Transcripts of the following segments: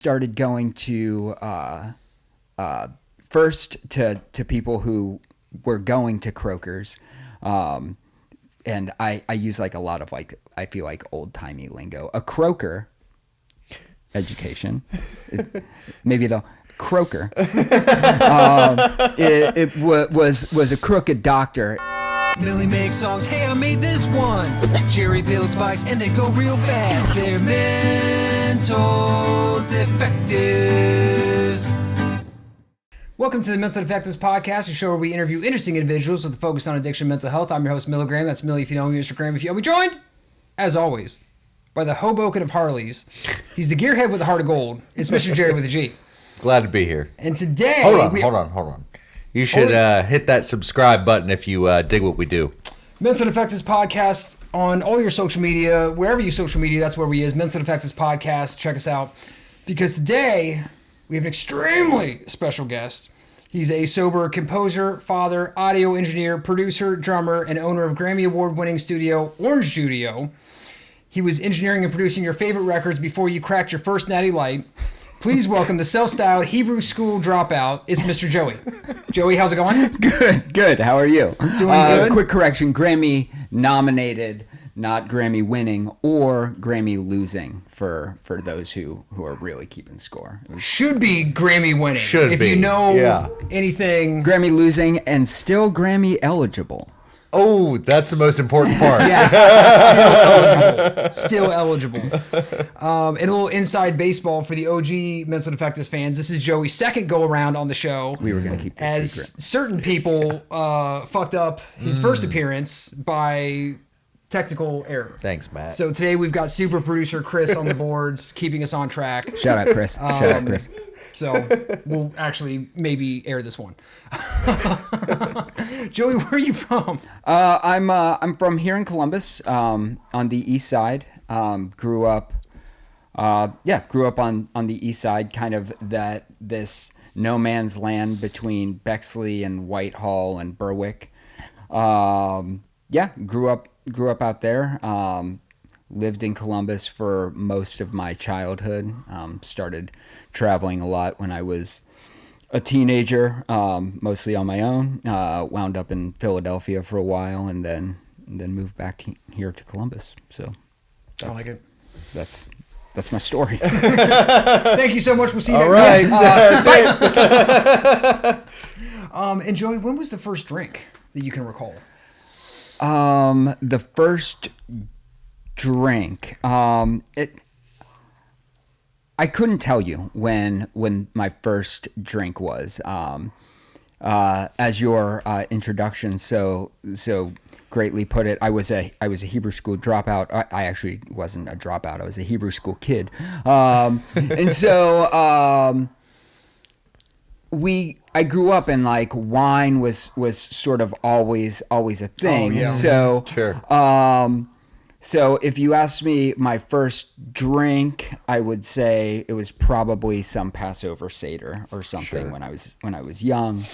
started going to first to people who were going to Croakers, and I use like a lot of like I feel like old timey lingo. A croaker, education, maybe the croaker. It was a crooked doctor. Millie makes songs, hey, I made this one. Jerry builds bikes and they go real fast. They're mental defectives. Welcome to the Mental Defectives podcast, a show where we interview interesting individuals with a focus on addiction and mental health. I'm your host, Millie Graham. That's Millie if you know me, Mr. Graham if you know me. Joined, as always, by the Hoboken of Harleys. He's the gearhead with a heart of gold. It's Mr. Jerry with a G. Glad to be here. And today... Hold on. You should hit that subscribe button if you dig what we do. Mental Defectives podcast on all your social media. Wherever you social media, that's where we is. Mental Defectives podcast. Check us out. Because today, we have an extremely special guest. He's a sober composer, father, audio engineer, producer, drummer, and owner of Grammy Award-winning studio Orange Studio. He was engineering and producing your favorite records before you cracked your first natty light. Please welcome the self-styled Hebrew school dropout. It's Mr. Joey. Joey, how's it going? Good. How are you? Doing good. Quick correction: Grammy nominated, not Grammy winning or Grammy losing for those who are really keeping score. Should be Grammy winning. Should if be. you know anything. Grammy losing and still Grammy eligible. Oh, that's the most important part. Yes, still eligible. And a little inside baseball for the OG Mental Defectives fans. This is Joey's second go around on the show. We were going to keep this as secret. Certain people fucked up his first appearance by technical error. Thanks, Matt. So today we've got super producer Chris on the boards, keeping us on track. Shout out, Chris. Shout out, Chris. So we'll actually maybe air this one. Joey, where are you from? I'm from here in Columbus, on the east side. Grew up on the east side, kind of this no man's land between Bexley and Whitehall and Berwick. Grew up out there. Lived in Columbus for most of my childhood. Started traveling a lot when I was a teenager, mostly on my own. Wound up in Philadelphia for a while, and then moved back here to Columbus. So I like it. That's my story. Thank you so much. We'll see you All next right. That's it. And Joey, when was the first drink that you can recall? The first drink, I couldn't tell you when my first drink was. As your introduction so greatly put it, I was a Hebrew school dropout. I actually wasn't a dropout. I was a Hebrew school kid, and so I grew up and like wine was sort of always a thing. Oh, yeah. So Sure. So if you ask me my first drink, I would say it was probably some Passover Seder or something. Sure. when I was young.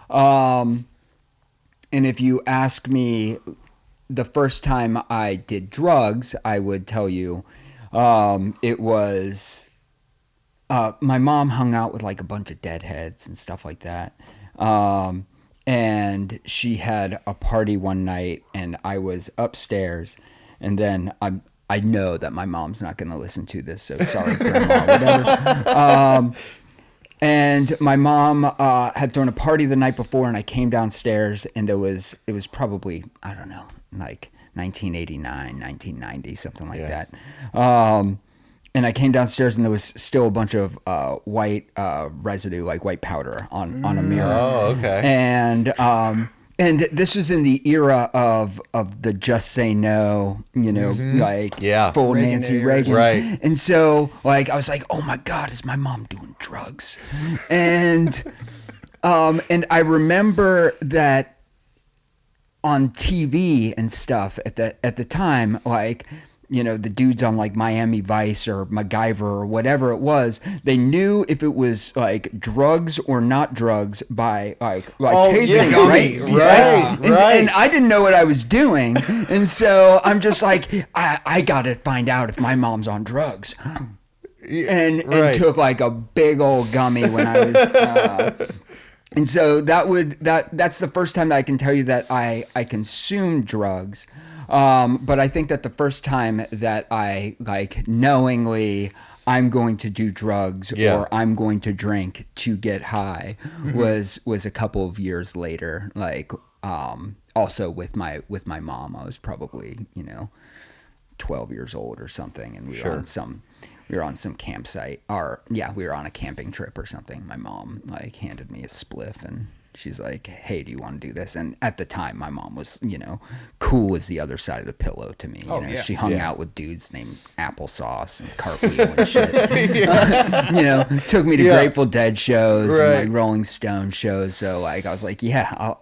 And if you ask me the first time I did drugs, I would tell you it was my mom hung out with like a bunch of deadheads and stuff like that. And she had a party one night and I was upstairs. And then I know that my mom's not going to listen to this, so sorry, Grandma, whatever. And my mom had thrown a party the night before, and I came downstairs, and it was probably, I don't know, like 1989, 1990, something like that. And I came downstairs, and there was still a bunch of white residue, like white powder on a mirror. Oh, okay. And this was in the era of the just say no, like full Reagan Nancy era. Reagan. Right. And so like I was like, oh my God, is my mom doing drugs? And I remember that on TV and stuff at the time, like, the dudes on like Miami Vice or MacGyver or whatever it was, they knew if it was like drugs or not drugs by like tasting it, right? Right. And I didn't know what I was doing, and so I'm just like, I gotta find out if my mom's on drugs. and Right. took like a big old gummy when I was and so that's the first time that I can tell you that I consumed drugs. But I think that the first time that I like knowingly I'm going to do drugs or I'm going to drink to get high was a couple of years later. Like also with my mom. I was probably 12 years old or something, and we were on some campsite, or we were on a camping trip or something. My mom like handed me a spliff and she's like, "Hey, do you want to do this?" And at the time my mom was, cool as the other side of the pillow to me. She hung out with dudes named Applesauce and Cartwheel and shit. Took me to Grateful Dead shows and like Rolling Stone shows. So like I was like, I'll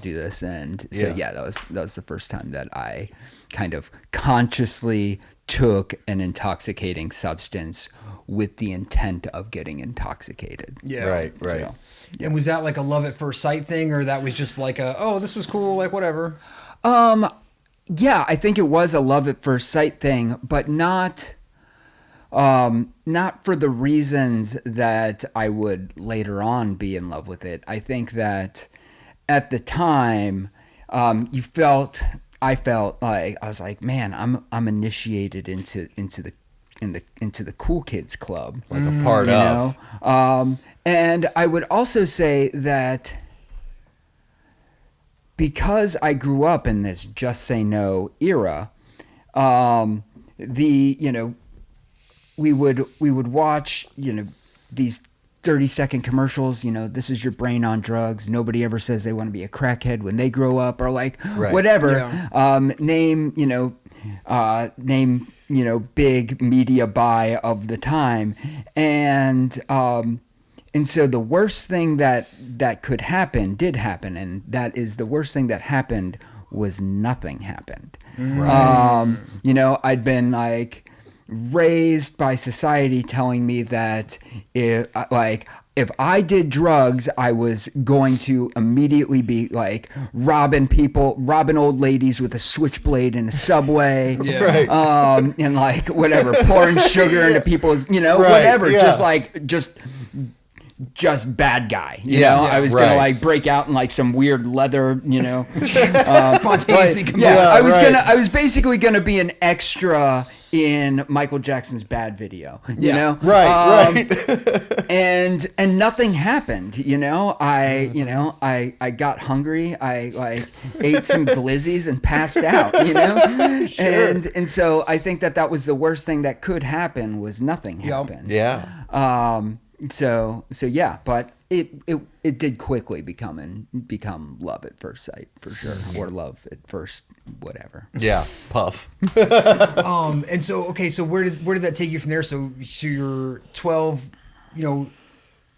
do this. And so that was the first time that I kind of consciously took an intoxicating substance with the intent of getting intoxicated. Yeah. Right. So, and was that like a love at first sight thing, or that was just like this was cool, like whatever? Yeah, I think it was a love at first sight thing, but not for the reasons that I would later on be in love with it. I think that at the time, I felt like I was like, man, I'm initiated into the cool kids club, Like a part of. And I would also say that because I grew up in this Just Say No era, we would watch these 30-second commercials, this is your brain on drugs. Nobody ever says they want to be a crackhead when they grow up, or like whatever. Name big media buy of the time. And so the worst thing that could happen did happen, and that is the worst thing that happened was nothing happened. Right. I'd been like raised by society telling me that if I did drugs, I was going to immediately be like robbing old ladies with a switchblade in a subway, and like whatever, pouring sugar into people's, whatever, just bad guy, I was gonna like break out in like some weird leather, spontaneously. I was basically gonna be an extra in Michael Jackson's Bad video, and nothing happened. I got hungry. I like ate some glizzies and passed out. And so I think that was the worst thing that could happen was nothing happened. So yeah, but it did quickly become love at first sight for sure, or love at first whatever. Yeah, puff. And so so where did that take you from there? So you're 12,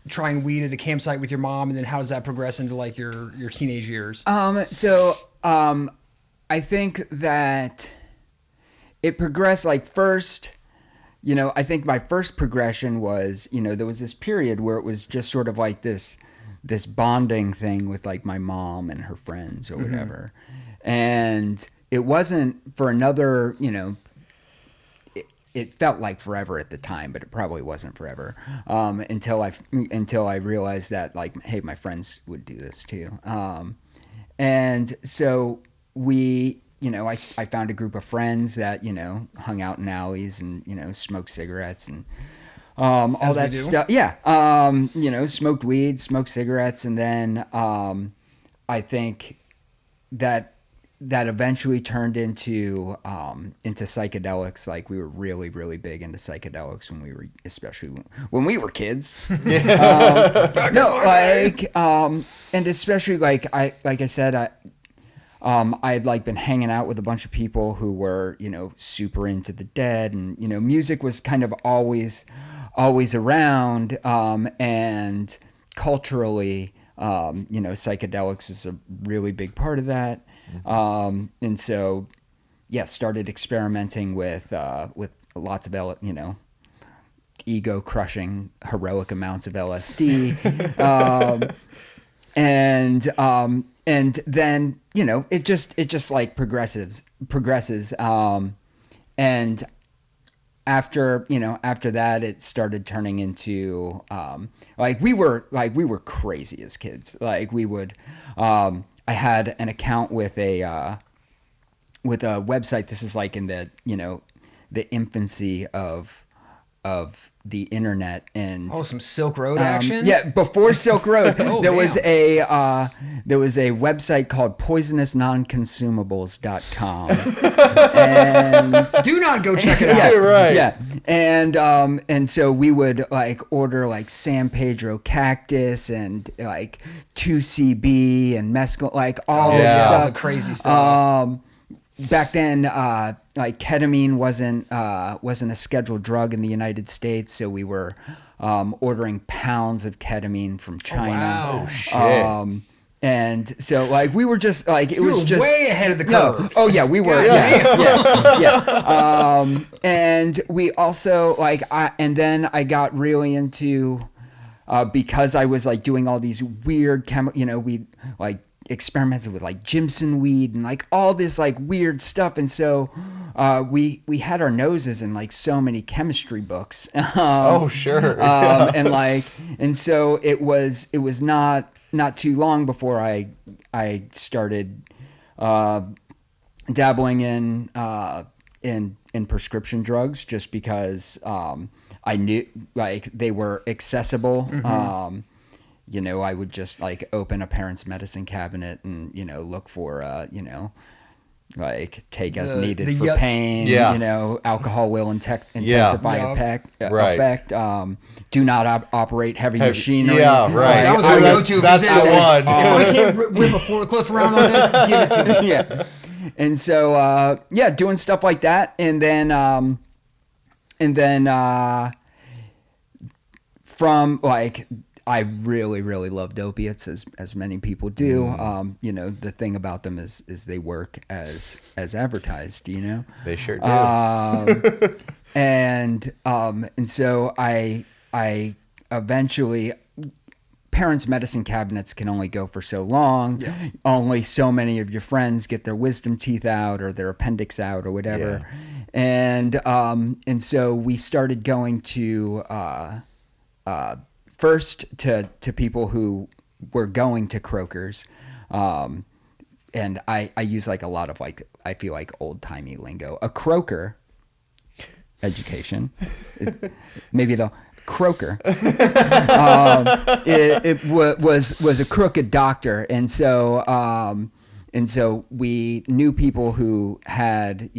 trying weed at a campsite with your mom, and then how does that progress into like your teenage years? So I think that it progressed like first. I think my first progression was, there was this period where it was just sort of like this bonding thing with like my mom and her friends or whatever. And it wasn't for another, it felt like forever at the time, but it probably wasn't forever. Until I realized that like, hey, my friends would do this too. And so I found a group of friends that, hung out in alleys and, smoked cigarettes and all that stuff. Yeah. Smoked weed, smoked cigarettes. And then I think that eventually turned into psychedelics. Like we were really, really big into psychedelics especially when we were kids. And especially like I said, I had like been hanging out with a bunch of people who were, super into the Dead, and, music was kind of always around. And culturally, psychedelics is a really big part of that. And so, started experimenting with lots of, ego crushing heroic amounts of LSD. And then, it just like progresses. And after that, it started turning into like we were crazy as kids. Like we would, I had an account with a website. This is like in the the infancy of the internet, and some Silk Road action. yeah, before Silk Road, there was a website called poisonousnonconsumables.com. And do not go check it out. yeah, right. Yeah, and so we would like order like San Pedro cactus and like 2CB and mescal, like all this Yeah. stuff, All the crazy stuff. Back then, like ketamine wasn't a scheduled drug in the United States, so we were ordering pounds of ketamine from China. wow. Oh, shit. And so like we were just like You were way ahead of the curve. Oh yeah, we were. God Yeah. And we also like and then I got really into because I was like doing all these weird we like experimented with like Jimson weed and like all this like weird stuff, and so we had our noses in like so many chemistry books. Oh, sure. And so it was not too long before I started dabbling in prescription drugs, just because I knew like they were accessible. I would just like open a parent's medicine cabinet and, look for, like take as needed for pain, Yeah. Alcohol will intensify Yeah. Right. effect. Do not operate heavy machinery. Yeah, right. That was I my was- go-to. that's the one. If I can't whip a forklift around on this, give it to me. Yeah. And so, doing stuff like that. And then from like, I really, really loved opiates, as many people do. The thing about them is they work as advertised, They sure do. And so I eventually, parents' medicine cabinets can only go for so long. Yeah. Only so many of your friends get their wisdom teeth out or their appendix out or whatever. Yeah. And so we started going to first to people who were going to Croakers. And I use like a lot of like, I feel like old timey lingo. A croaker, education, maybe the croaker, it was a crooked doctor. And so we knew people who had,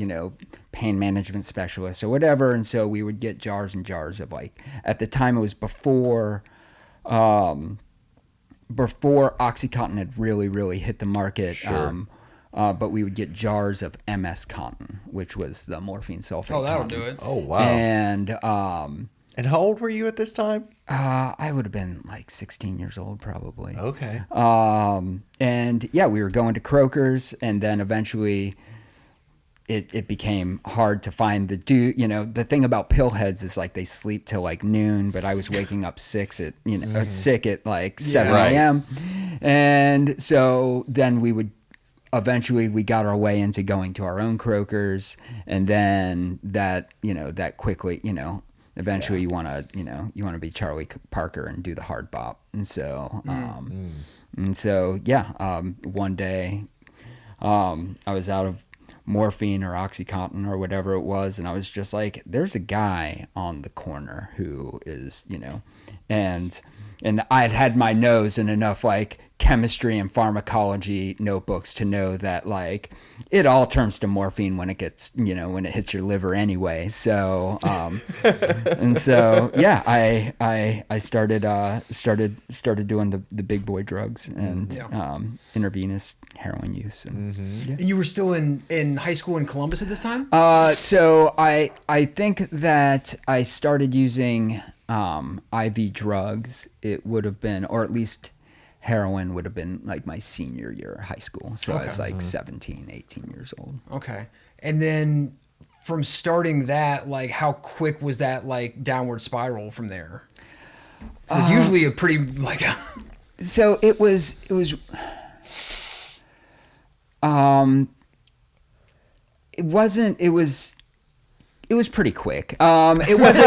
pain management specialists or whatever. And so we would get jars and jars of like, at the time it was before OxyContin had really, really hit the market. Sure. But we would get jars of MS Contin, which was the morphine sulfate. Oh, that'll Contin. do it. Oh, wow. And And how old were you at this time? I would have been like 16 years old, probably. Okay. And yeah, we were going to Croakers, and then eventually it became hard to find the thing about pill heads is like they sleep till like noon, but I was waking up sick at like 7 Right. a.m. And so then we got our way into going to our own Croakers, and then that quickly, eventually you want to be Charlie Parker and do the hard bop. And so, one day, I was out of morphine or OxyContin or whatever it was, and I was just like, there's a guy on the corner who is, and I'd had my nose in enough like chemistry and pharmacology notebooks to know that like it all turns to morphine when it gets, when it hits your liver anyway. So and so yeah, I started doing the big boy drugs and intravenous heroin use. And, And you were still in high school in Columbus at this time? So I think that I started using IV drugs. It would have been, or at least heroin would have been like my senior year of high school. So I was like 17, 18 years old. Okay. And then from starting that, like how quick was that like downward spiral from there? It's usually a pretty like So it was it was pretty quick. It wasn't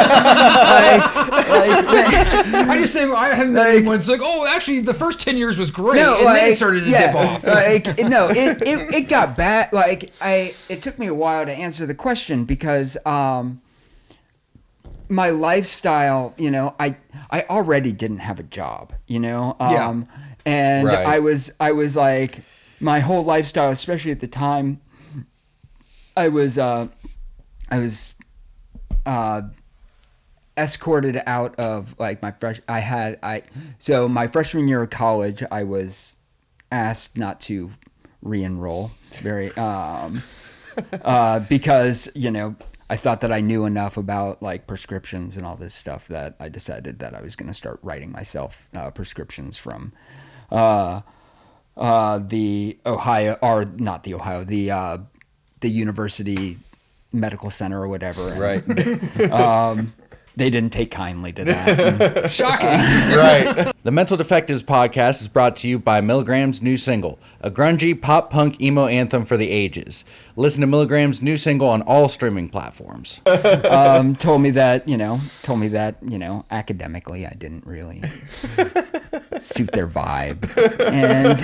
I just say I haven't met anyone. It's like, oh, actually, the first 10 years was great, no, and then it started to dip off. It got bad. It took me a while to answer the question because my lifestyle, I already didn't have a job, and Right. I was like, my whole lifestyle, especially at the time, I was escorted out of like my my freshman year of college, I was asked not to re-enroll because I thought that I knew enough about like prescriptions and all this stuff that I decided that I was going to start writing myself prescriptions from the Ohio, or not the Ohio, the University Medical Center or whatever. Right. They didn't take kindly to that. Shocking. Right. The Mental Defectives podcast is brought to you by Milligram's new single, a grungy pop punk emo anthem for the ages. Listen to Milligram's new single on all streaming platforms. Told me that academically I didn't really suit their vibe, and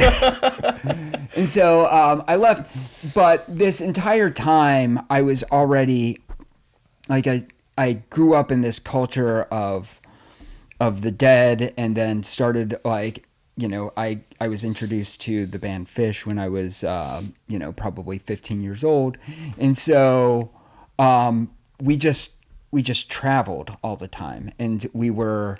so I left. But this entire time I was already like I grew up in this culture of the Dead, and then started like I was introduced to the band Fish when I was probably 15 years old, and so we just traveled all the time, and we were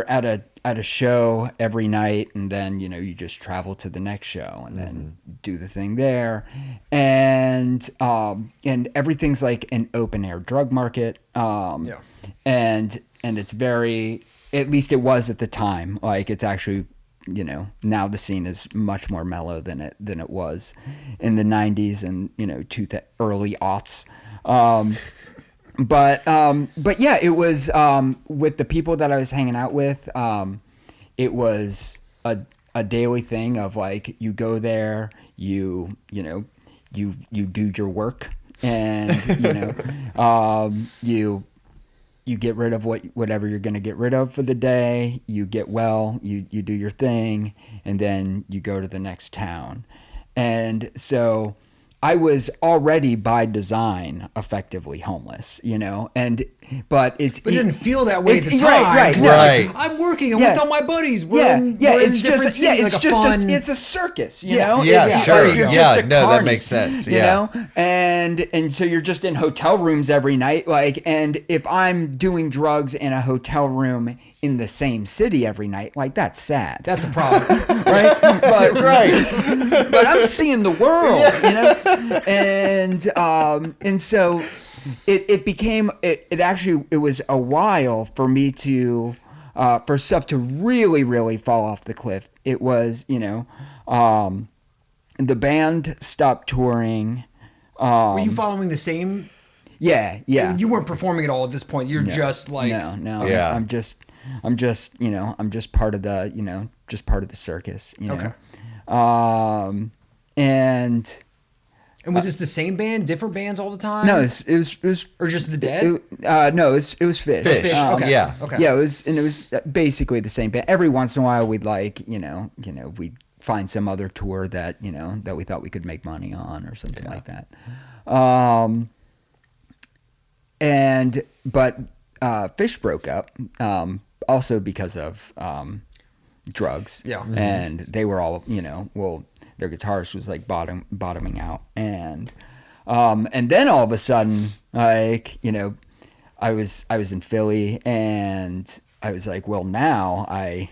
at a show every night, and then you just travel to the next show and then do the thing there, and everything's like an open air drug market, and it's very, at least it was at the time, like it's actually now the scene is much more mellow than it was in the 90s and to the early aughts. But yeah, it was with the people that I was hanging out with. It was a daily thing of like, you go there, you do your work, and you get rid of whatever you're going to get rid of for the day. You get well, you do your thing, and then you go to the next town. And so I was already by design effectively homeless, but it didn't feel that way at the time. Right. 'Cause it's like, I'm working. I'm with all my buddies. It's a circus, Yeah, It's sure. like you're just a that carny, makes sense. and so you're just in hotel rooms every night, like, and if I'm doing drugs in a hotel room in the same city every night, like, that's sad. That's a problem. Right? But I'm seeing the world, and so it became, it was a while for me to for stuff to really, really fall off the cliff. It was, the band stopped touring. Were you following the same? Yeah. You weren't performing at all at this point. You're just like, no. Yeah. I'm just part of the, just part of the circus, Okay. And was this the same band, different bands all the time? no, it was Or just the Dead? no, it was Fish. Fish. Okay. Yeah. Okay. Yeah, it was basically the same band. Every once in a while, we'd like, we'd find some other tour that, that we thought we could make money on or something like that. But Fish broke up, also because of drugs. Yeah. Mm-hmm. And they were all, their guitarist was like bottoming out, and then all of a sudden, like, I was in Philly, and I was like, well, now I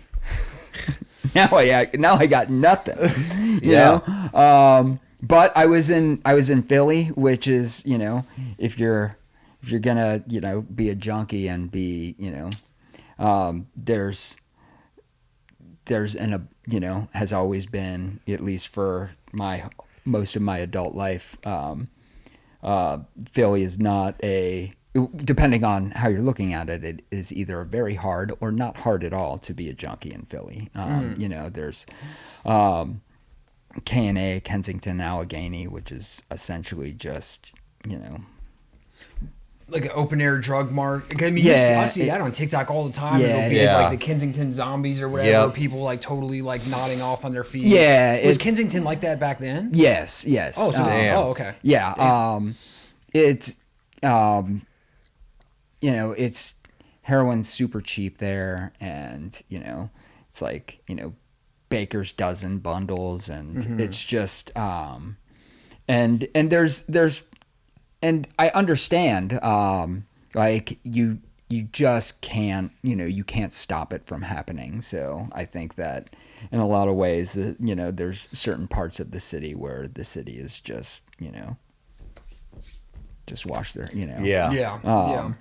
got nothing, you know. But I was in Philly, which is, if you're gonna, be a junkie and be, has always been, at least for most of my adult life, Philly is not depending on how you're looking at it, it is either very hard or not hard at all to be a junkie in Philly. There's K&A, Kensington, Allegheny, which is essentially just, you know. Like an open air drug mart. I mean, Yeah, I see that on TikTok all the time. Yeah, It'll be yeah. like the Kensington zombies or whatever. Yep. People like totally like nodding off on their feet. Yeah, was it's- Kensington like that back then? Yes. Oh, so Damn. okay. Yeah. Damn. It's you know, it's heroin's super cheap there, and you know, it's like, you know, baker's dozen bundles, and it's just and there's and I understand like you just can't, you know, you can't stop it from happening. So I think that in a lot of ways, you know, there's certain parts of the city where the city is just, you know, just wash their, you know. Yeah. Yeah.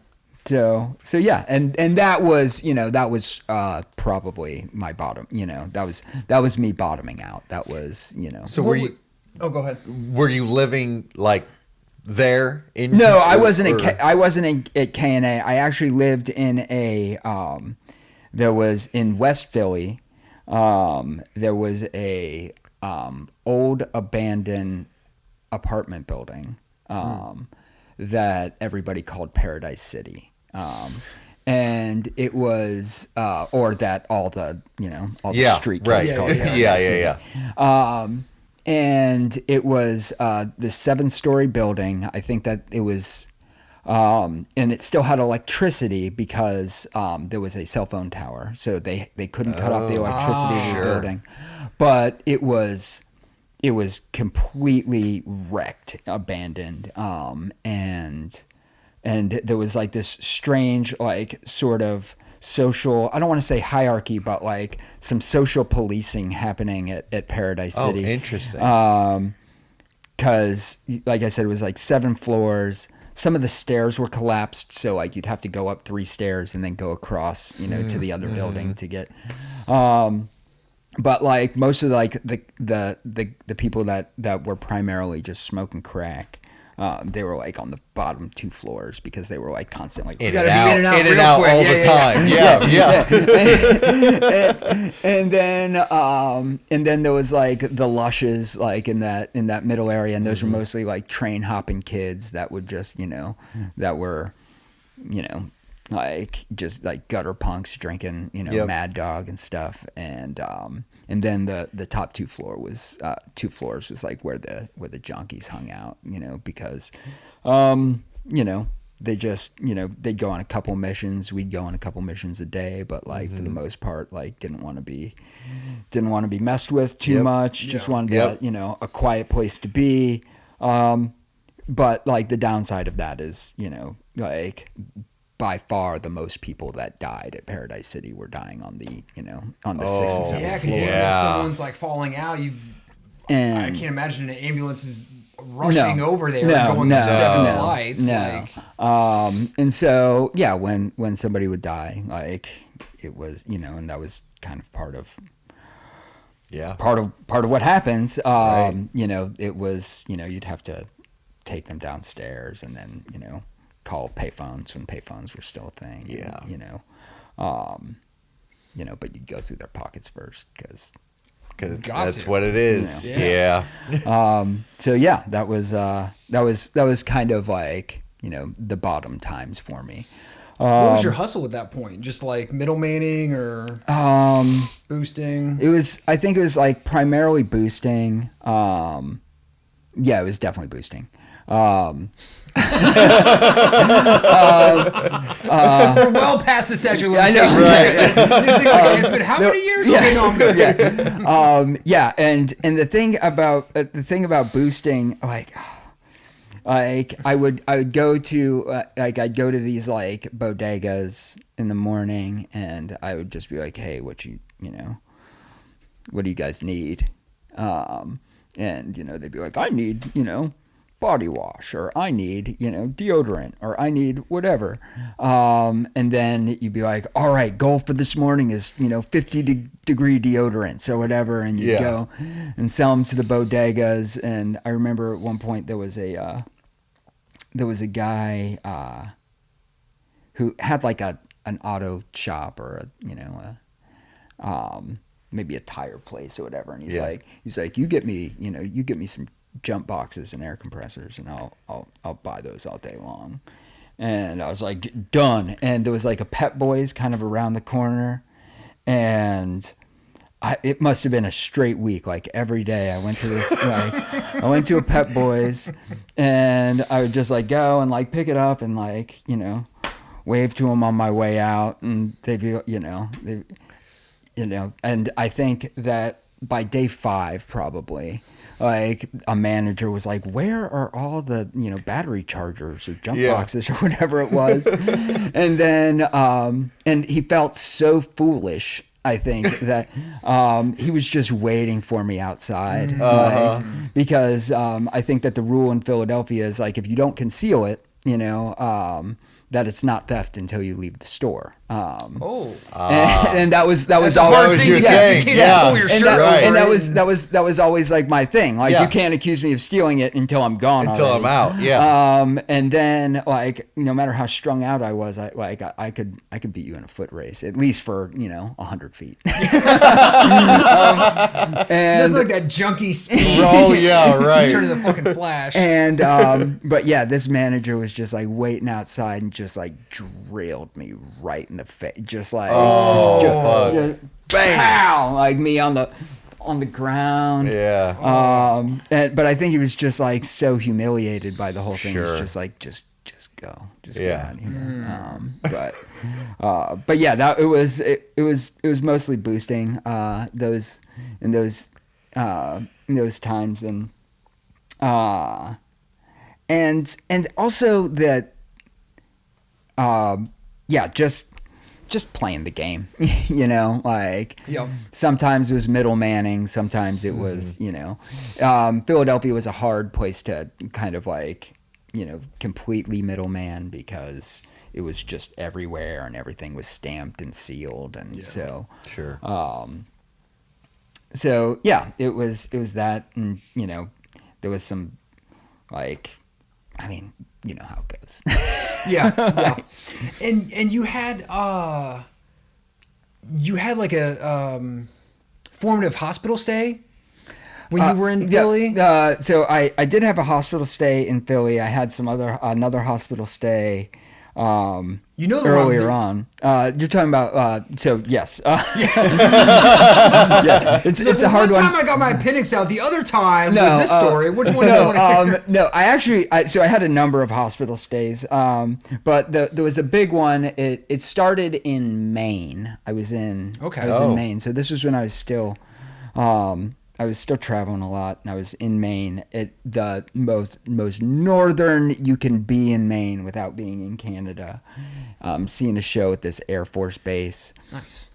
So yeah, and that was, you know, that was probably my bottom, you know, that was me bottoming out. That was, you know. So Oh, go ahead. were you living like there in? No, I wasn't or- I wasn't at K&A. I actually lived in a there was in West Philly. There was a old abandoned apartment building that everybody called Paradise City. And it was or that all the, you know, all the Yeah, street right. kids called Paradise Yeah, City. yeah. And it was the 7-story building. I think that it was, and it still had electricity because there was a cell phone tower, so they couldn't cut off the electricity in the Sure. building. But it was completely wrecked, abandoned, and there was like this strange, like, sort of social, I don't want to say hierarchy, but like some social policing happening at Paradise City. Oh, interesting. Because, like I said, it was like 7 floors. Some of the stairs were collapsed, so like you'd have to go up 3 stairs and then go across, you know, to the other building to get. But like most of like the people that were primarily just smoking crack, they were like on the bottom 2 floors because they were like constantly In gotta and be out, in and out in and real out quick. all Yeah, the yeah, time. Yeah. and then there was like the lushes like in that middle area, and those were mostly like train hopping kids that would just, you know, that were, you know, like just like gutter punks drinking, you know, Yep. Mad Dog and stuff. And then the top 2 floors was like where the junkies hung out, you know, because you know, they just, you know, they'd go on a couple missions, we'd go on a couple missions a day, but like for the most part, like didn't want to be messed with too Yep. much, just wanted Yep. you know, a quiet place to be. But like the downside of that is, you know, like by far the most people that died at Paradise City were dying on the, you know, on the 6th and 7th Yeah, because floor. Yeah. if someone's like falling out, I And can't imagine an ambulance is rushing No. over there No, and going no, through 7 no, flights. no. Like, And so yeah, when somebody would die, like it was, you know, and that was kind of part of Yeah. part of what happens. Right. You know, it was, you know, you'd have to take them downstairs and then, you know, call payphones when payphones were still a thing. Yeah. You know, but you'd go through their pockets first because. Because Got that's to. what it is. Yeah. Yeah. So yeah, that was kind of like, you know, the bottom times for me. what was your hustle at that point? Just like middlemaning or boosting? I think it was like primarily boosting. Yeah, it was definitely boosting. We're well past the statute of I know, limitations. It's been how many years? Okay, no, I'm good. Yeah, and the thing about boosting, like I would go to I'd go to these like bodegas in the morning, and I would just be like, hey, what do you guys need? And you know, they'd be like, I need, you know, body wash, or I need, you know, deodorant, or I need whatever. And then you'd be like, all right, goal for this morning is, you know, 50-degree deodorants or whatever. And you'd go and sell them to the bodegas. And I remember at one point there was a guy who had like an auto shop, or maybe a tire place or whatever. And he's like, you get me some jump boxes and air compressors, and I'll buy those all day long. And I was like, done. And there was like a Pep Boys kind of around the corner, and it must have been a straight week. Like every day I went to this, like I went to a Pep Boys, and I would just like go and like pick it up and like, you know, wave to them on my way out, and they'd be, and I think that by day 5, probably, like a manager was like, where are all the, you know, battery chargers or jump boxes or whatever it was? And then, and he felt so foolish, I think, that he was just waiting for me outside. Like, because I think that the rule in Philadelphia is like, if you don't conceal it, you know, that it's not theft until you leave the store. And that was always your thing. And that was always like my thing. Like you can't accuse me of stealing it until I'm gone. I'm out. Yeah. And then like no matter how strung out I was, I could beat you in a foot race, at least for 100 feet. And like that junkie speed. Oh yeah, right. Turn to the fucking Flash. And but yeah, this manager was just like waiting outside and just like drilled me right in the face, just like just bang, like me on the ground. Yeah. But I think he was just like so humiliated by the whole thing. It's just like just go, get out of here. But yeah, that it was mostly boosting those times, and also that just playing the game, you know, like sometimes it was middle manning, sometimes it was, Philadelphia was a hard place to kind of like, completely middleman, because it was just everywhere and everything was stamped and sealed. And so yeah, it was that. And, there was some like, I mean, you know how it goes. yeah. And you had like a formative hospital stay when you were in Philly? So I did have a hospital stay in Philly. I had another hospital stay earlier on. You're talking about so yes. It's a hard one. One time I got my appendix out. The other time was this story. Which one do you want to hear? No, I had a number of hospital stays. But there was a big one. It started in Maine. I was in Maine. So this was when I was still traveling a lot, and I was in Maine. The most northern you can be in Maine without being in Canada. Seeing a show at this Air Force base. Nice.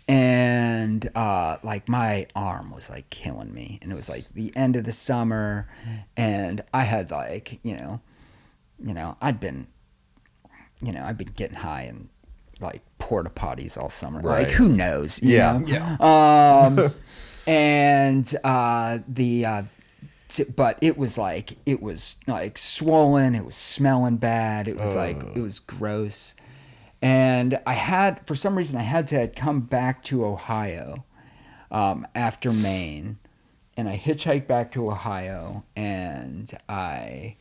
And like my arm was like killing me, and it was like the end of the summer, and I had like I'd been getting high and like porta potties all summer. Right. Like who knows? You know? And but it was like swollen. It was smelling bad. It was it was gross. And for some reason I had to come back to Ohio after Maine, and I hitchhiked back to Ohio, and I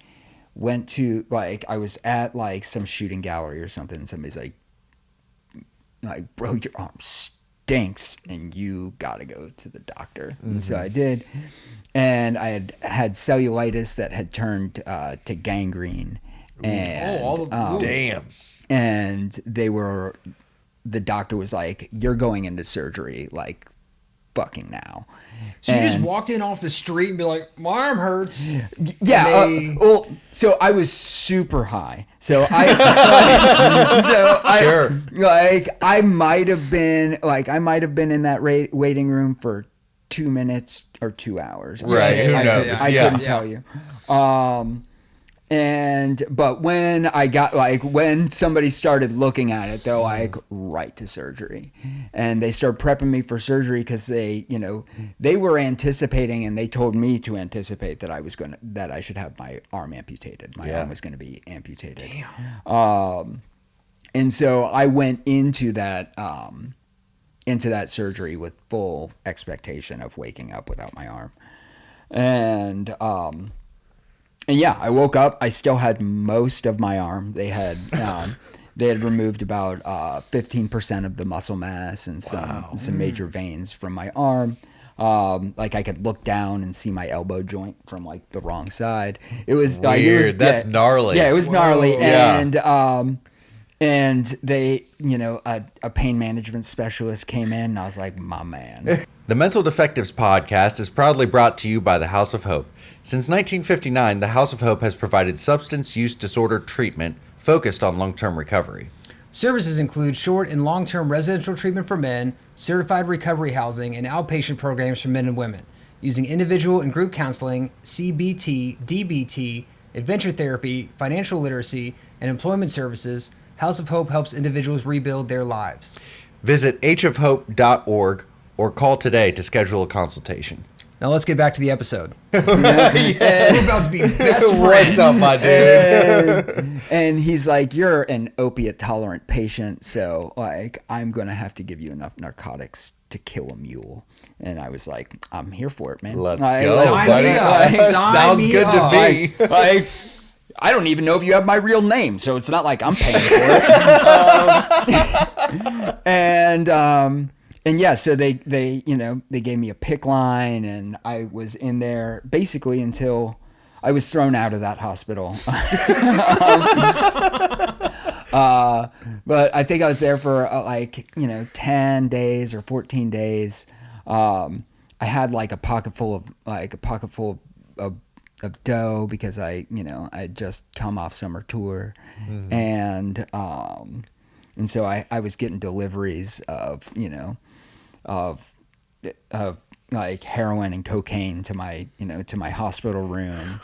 went to I was at like some shooting gallery or something, and somebody's like, bro, your arm stinks and you gotta go to the doctor. And so I did, and I had cellulitis that had turned to gangrene. And damn. And the doctor was like, you're going into surgery like fucking now. So you just walked in off the street and be like, my arm hurts. Yeah. So I was super high. So I might have been in that waiting room for 2 minutes or 2 hours. Right. Who knows? I couldn't tell you. But when I got when somebody started looking at it, they're like, right to surgery, and they started prepping me for surgery because they were anticipating, and they told me to anticipate that I should have my arm amputated. My arm was going to be amputated. Damn. And so I went into that surgery with full expectation of waking up without my arm. And yeah, I woke up. I still had most of my arm. They had removed about 15% of the muscle mass and some major veins from my arm. Like I could look down and see my elbow joint from like the wrong side. It was weird. That's gnarly. Yeah, it was gnarly. Yeah. And they, a pain management specialist came in, and I was like, my man. The Mental Defectives podcast is proudly brought to you by the House of Hope. Since 1959, the House of Hope has provided substance use disorder treatment focused on long-term recovery. Services include short and long-term residential treatment for men, certified recovery housing, and outpatient programs for men and women, using individual and group counseling, CBT, DBT, adventure therapy, financial literacy, and employment services. House of Hope helps individuals rebuild their lives. Visit hofhope.org or call today to schedule a consultation. Now let's get back to the episode. We're about to be best friends. What's up, my dude? And he's like, you're an opiate tolerant patient, so like I'm gonna have to give you enough narcotics to kill a mule. And I was like, I'm here for it, man. Let's like, go, buddy. Sounds good to me. Like, I don't even know if you have my real name, so it's not like I'm paying for it. And yeah, so they gave me a PICC line, and I was in there basically until I was thrown out of that hospital. But I think I was there for 10 days or 14 days. I had like a pocket full of dough because I had just come off summer tour, and so I was getting deliveries of like heroin and cocaine to my hospital room,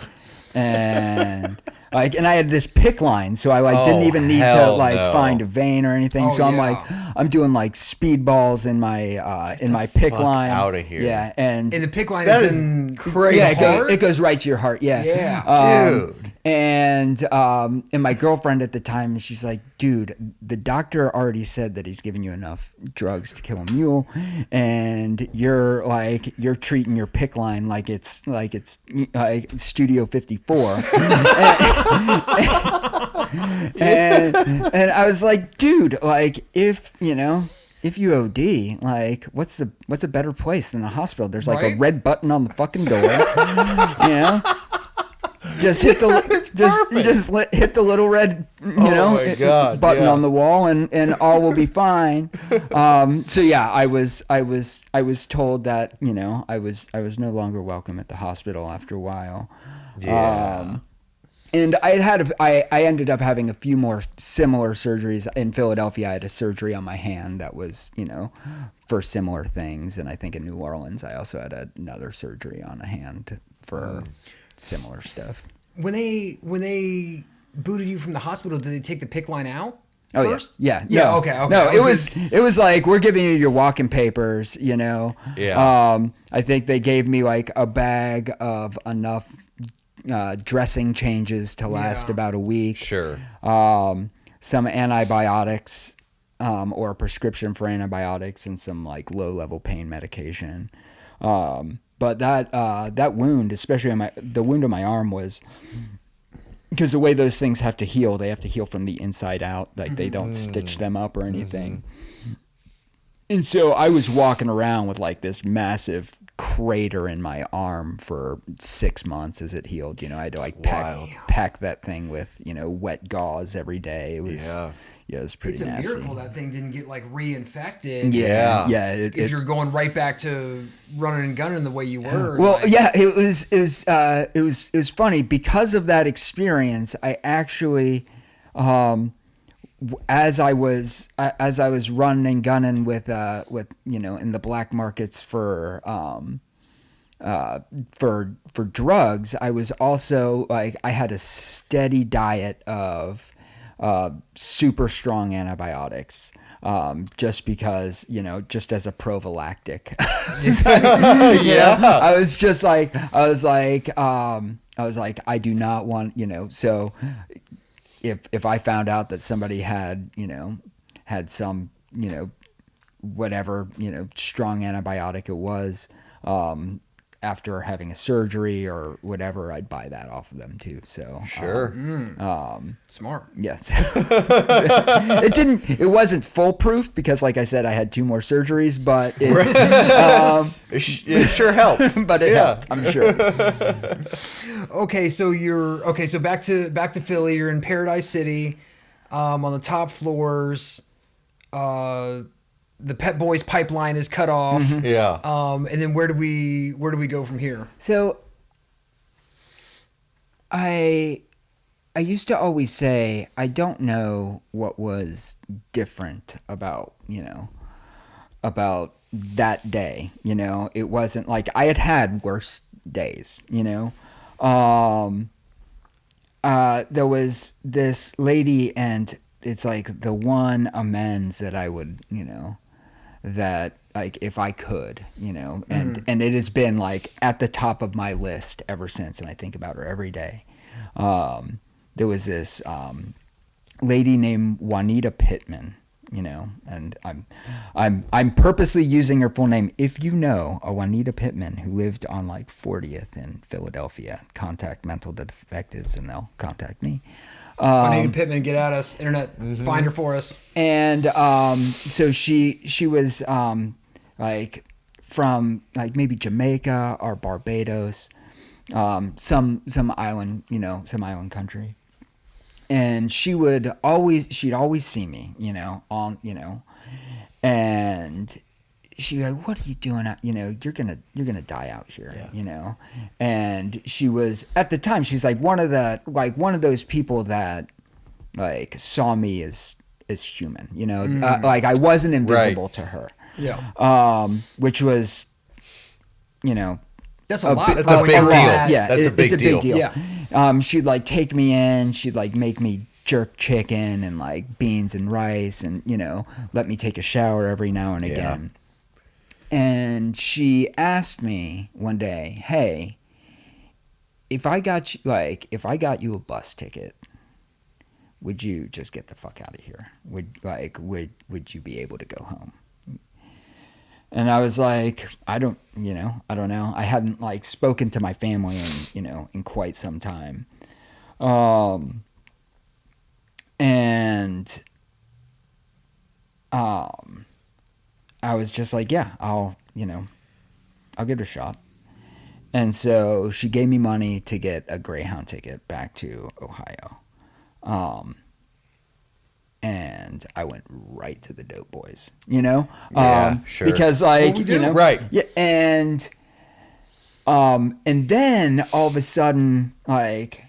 and I had this PICC line, so I didn't even need to find a vein or anything. So I'm doing like speedballs in my PICC line. Out of here. Yeah, and the PICC line that is is crazy. Yeah, it goes right to your heart. Yeah, dude. And my girlfriend at the time, she's like, dude, the doctor already said that he's giving you enough drugs to kill a mule, and you're treating your PICC line like it's Studio 54. and I was like, dude, like if you OD, like what's a better place than a hospital? There's like a red button on the fucking door, Just hit the hit the little red button on the wall, and all will be fine. So yeah, I was told that I was no longer welcome at the hospital after a while. Yeah. And I ended up having a few more similar surgeries in Philadelphia. I had a surgery on my hand that was for similar things, and I think in New Orleans I also had another surgery on a hand for similar stuff. When they booted you from the hospital, did they take the PICC line out? Oh first? Yeah. No, okay. No, it was like, we're giving you your walking papers, Yeah. I think they gave me like a bag of enough dressing changes to last about a week. Sure. Some antibiotics, or a prescription for antibiotics, and some like low-level pain medication. But that wound, especially the wound on my arm, was because the way those things have to heal, they have to heal from the inside out. Like they don't stitch them up or anything. And so I was walking around with like this massive crater in my arm for 6 months as it healed. I had to like pack that thing with wet gauze every day. It was it was pretty nasty. It's a miracle that thing didn't get like reinfected. Yeah. If you're going right back to running and gunning the way you were. Well, it was funny because of that experience. I actually, as I was running and gunning with in the black markets for drugs, I was also like, I had a steady diet of super strong antibiotics, just because, just as a prophylactic. I was like, I do not want, so if I found out that somebody had some, whatever, strong antibiotic it was, after having a surgery or whatever, I'd buy that off of them too. So Sure. Smart. yes, it wasn't foolproof because, like I said, I had 2 more surgeries, but It sure helped. but it helped, I'm sure. Okay, so back to Philly. You're in Paradise City, on the top floors. The Pet Boys pipeline is cut off. Yeah. And then where do we go from here? So I used to always say I don't know what was different about that day. It wasn't like I had worse days. There was this lady, and it's like the one amends that I would that like if I could, and it has been like at the top of my list ever since, and I think about her every day. There was this lady named Juanita Pittman, and I'm purposely using her full name. If you know a Juanita Pittman who lived on like 40th in Philadelphia, contact Mental Defectives and they'll contact me. Juanita Pittman, get at us. Internet, find her for us. And so she was like from like maybe Jamaica or Barbados, some island, some island country. And she'd always see me, and she'd be like, "What are you doing out? You're gonna die out here, And she was at the time, she's like one of those people that like saw me as human, like I wasn't invisible to her, which was, that's a lot. That's a big deal. Yeah, That's a big deal. Yeah. She'd like take me in. She'd like make me jerk chicken and like beans and rice, and let me take a shower every now and again. And she asked me one day, "Hey, if I got you a bus ticket, would you just get the fuck out of here? Would you be able to go home?" And I was like, I don't know. I hadn't like spoken to my family in quite some time. I was just like, yeah, I'll give it a shot. And so she gave me money to get a Greyhound ticket back to Ohio. And I went right to the Dope Boys, sure. Because like, right. Yeah. And then all of a sudden, like,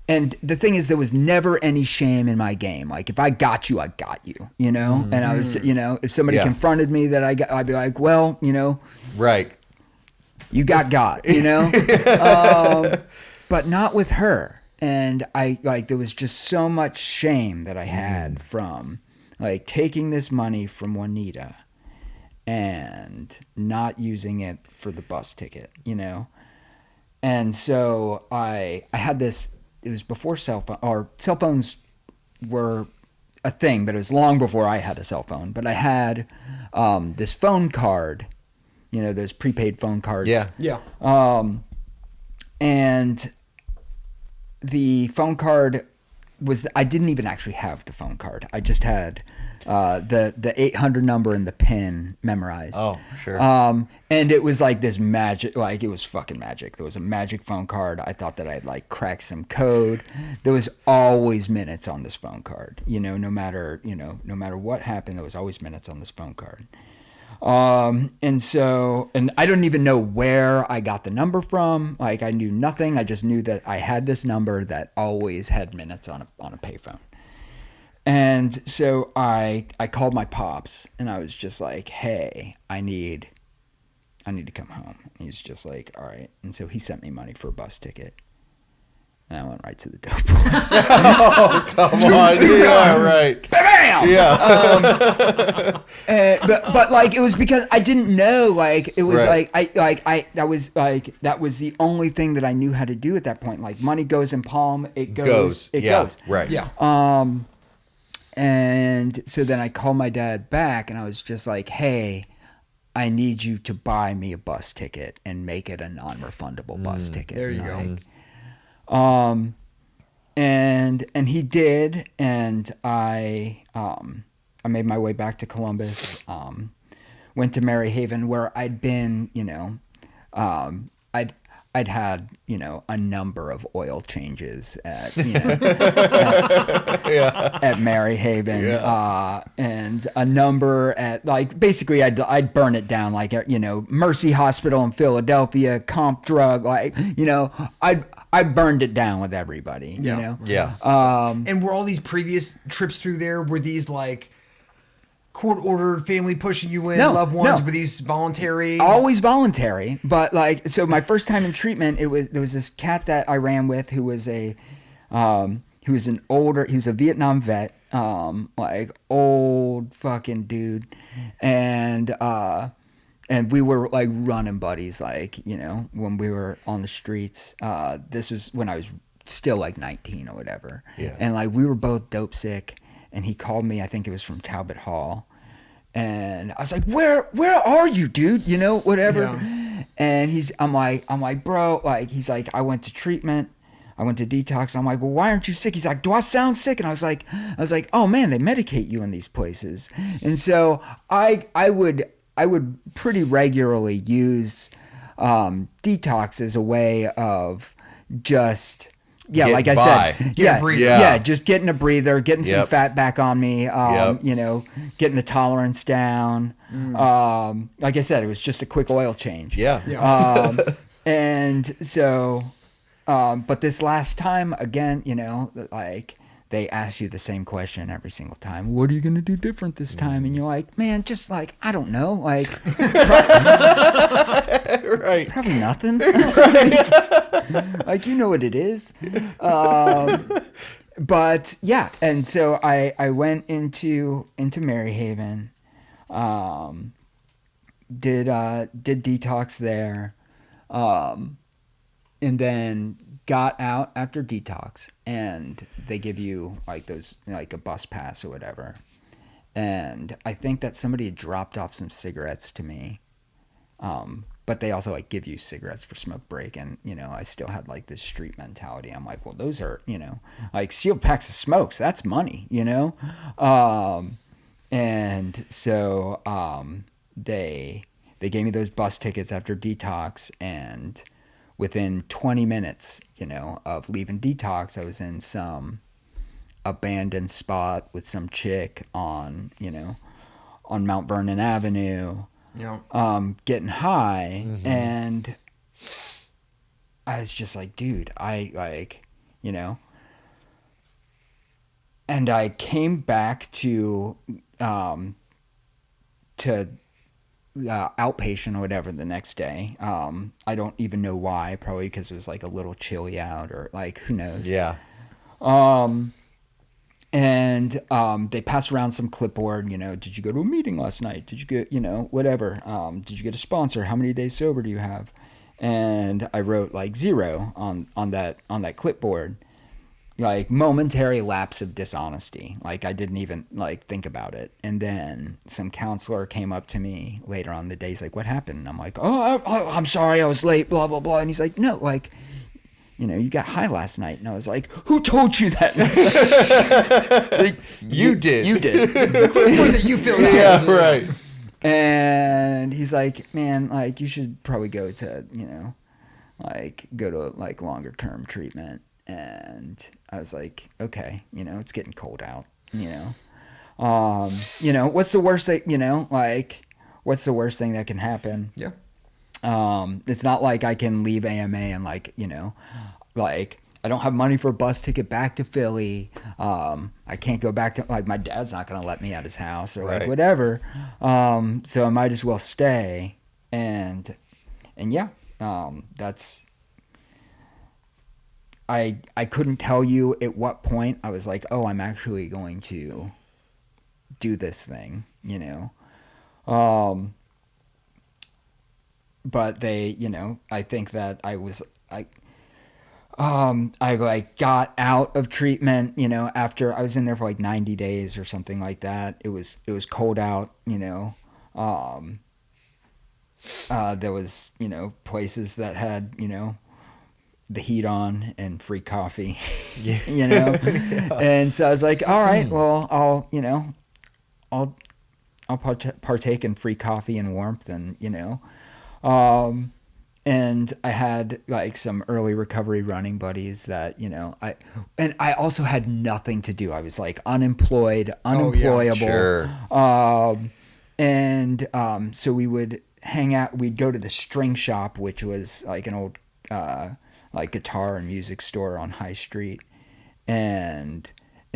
and the thing is, there was never any shame in my game. Like, if I got you, I got you, And I was, if somebody confronted me that I'd be like, well, right. You got, but not with her. And there was just so much shame that I had from like taking this money from Juanita and not using it for the bus ticket, And so I had this, it was before cell phones were a thing, but it was long before I had a cell phone. But I had this phone card, those prepaid phone cards. Yeah. And the phone card I didn't even actually have the phone card. I just had the 800 number and the PIN memorized. Oh, sure. And it was like this magic, like it was fucking magic. There was a magic phone card. I thought that I'd like crack some code. There was always minutes on this phone card. No matter what happened, there was always minutes on this phone card. And I don't even know where I got the number from. Like I knew nothing. I just knew that I had this number that always had minutes on a payphone. And so I called my pops and I was just like, "Hey, I need to come home." And he's just like, "All right." And so he sent me money for a bus ticket. And I went right to the Dope Boys. Oh, come on. Yeah, right. Bam! Yeah. But like it was because I didn't know, like it was Right. that was the only thing that I knew how to do at that point. Like money goes in palm, it goes. Right. Yeah. And so then I called my dad back and I was just like, "Hey, I need you to buy me a bus ticket and make it a non-refundable bus ticket. There you go. And he did, and I made my way back to Columbus, went to Maryhaven, where I'd been, I'd had, a number of oil changes at, at Maryhaven, and a number at, like, basically I'd burn it down, like, Mercy Hospital in Philadelphia, Comp Drug, like, I burned it down with everybody, you know? Yeah. And were all these previous trips through there, were these like court-ordered, family pushing you in, loved ones? No. Were these voluntary? Always voluntary, but like, so my first time in treatment, there was this cat that I ran with who was he was a Vietnam vet, like old fucking dude, and we were like running buddies, like, when we were on the streets. This was when I was still like 19 or whatever, and like we were both dope sick. And he called me, I think it was from Talbot Hall. And I was like, where are you, dude? Whatever. Yeah. And I'm like, bro, like, he's like, I went to treatment. I went to detox. I'm like, well, why aren't you sick? He's like, do I sound sick? And I was like, oh man, they medicate you in these places. And so I would pretty regularly use detox as a way of just... Yeah, like I said, just getting a breather, getting some fat back on me, getting the tolerance down. Like I said, it was just a quick oil change. And so, but this last time, again, like they ask you the same question every single time. What are you going to do different this time? And you're like, man, just like, I don't know, like, probably nothing. Like, what it is. But yeah, and so I went into Maryhaven, did detox there, and then got out after detox, and they give you like those, like a bus pass or whatever. And I think that somebody had dropped off some cigarettes to me. But they also like give you cigarettes for smoke break, and I still had like this street mentality. I'm like, well, those are like sealed packs of smokes. That's money, and so they gave me those bus tickets after detox, and within 20 minutes, of leaving detox, I was in some abandoned spot with some chick on Mount Vernon Avenue. Getting high, and I was just like, dude, I like, and I came back to outpatient or whatever the next day. I don't even know why, probably because it was like a little chilly out, or like, who knows. And they passed around some clipboard, did you go to a meeting last night? Did you get, whatever. Did you get a sponsor? How many days sober do you have? And I wrote like 0 on that clipboard. Like, momentary lapse of dishonesty. Like, I didn't even like think about it. And then some counselor came up to me later on the day. He's like, what happened? And I'm like, I'm sorry, I was late, blah, blah, blah. And he's like, no, like, you got high last night. And I was like, who told you that? Like, you did. You did. The clipboard that you filled out. Yeah, right. And he's like, man, like, you should probably go to, like, go to, like, longer term treatment. And I was like, okay, it's getting cold out, what's the worst thing, what's the worst thing that can happen? Yeah. It's not like I can leave AMA and like, like, I don't have money for a bus ticket back to Philly. I can't go back to, like, my dad's not going to let me at his house or like whatever. So I might as well stay. And yeah, that's, I couldn't tell you at what point I was like, oh, I'm actually going to do this thing, but they, I think that I like got out of treatment, after I was in there for like 90 days or something like that. It was cold out, there was, places that had, the heat on and free coffee, yeah. And so I was like, all right, well, I'll partake in free coffee and warmth and, and I had like some early recovery running buddies that, I also had nothing to do. I was like unemployed, unemployable. Sure. So we would hang out, we'd go to the String Shop, which was like an old, like guitar and music store on High Street. And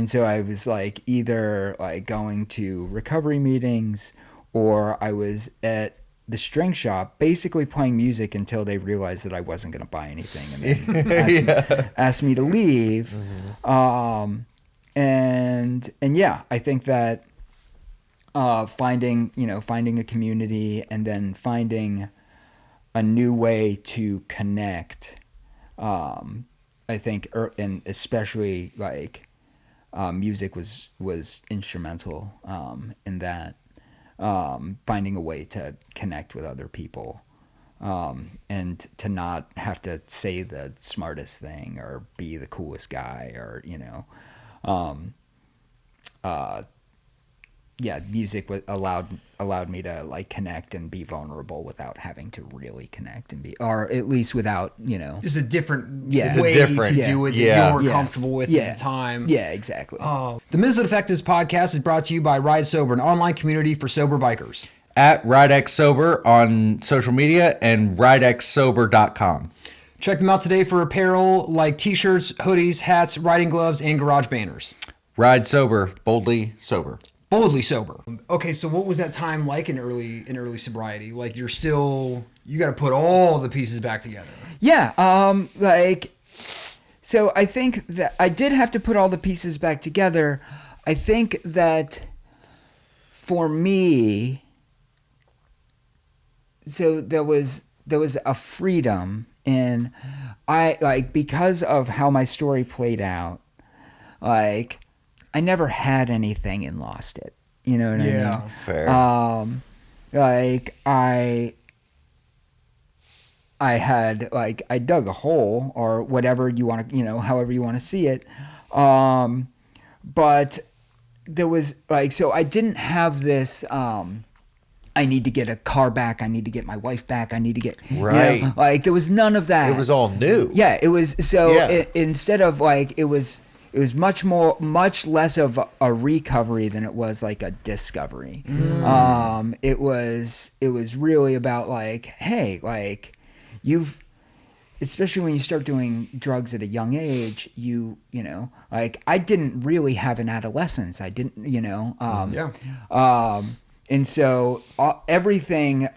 so I was like either like going to recovery meetings or I was at the String Shop basically playing music until they realized that I wasn't going to buy anything and then asked me to leave. And yeah, I think that finding a community and then finding a new way to connect, I think, and especially like music was instrumental in that. Finding a way to connect with other people, and to not have to say the smartest thing or be the coolest guy or, music allowed me to like connect and be vulnerable without having to really connect and be, or at least without, just a different Yeah. way It's a different- to do it that yeah. you're Yeah. comfortable with at the time. Yeah, exactly. The Minnesota Defectives podcast is brought to you by Ride Sober, an online community for sober bikers. At RideXSober on social media and RideXSober.com. Check them out today for apparel like t-shirts, hoodies, hats, riding gloves, and garage banners. Ride sober, boldly sober. Boldly sober. Okay, so what was that time like in early sobriety? Like you got to put all the pieces back together. Yeah, so I think that I did have to put all the pieces back together. I think that for me, so there was a freedom in, because of how my story played out, like I never had anything and lost it. You know what I mean? Fair. I had I dug a hole or whatever you want to, however you want to see it. But there was so I didn't have this, I need to get a car back. I need to get my wife back. I need to get, Right. There was none of that. It was all new. Yeah. It was, so Yeah. instead of it was much less of a recovery than it was like a discovery. It was really about hey, you've, especially when you start doing drugs at a young age, I didn't really have an adolescence. I didn't, and so everything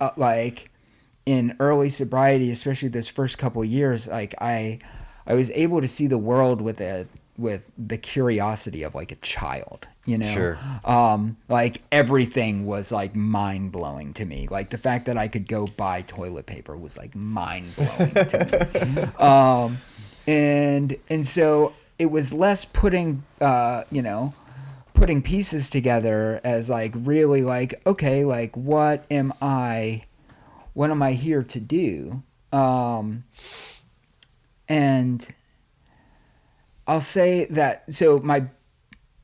in early sobriety, especially those first couple of years, I was able to see the world with the curiosity of a child, Sure. Everything was mind blowing to me. The fact that I could go buy toilet paper was mind blowing to me. And so it was less putting pieces together as really okay, what am I here to do? And I'll say that, so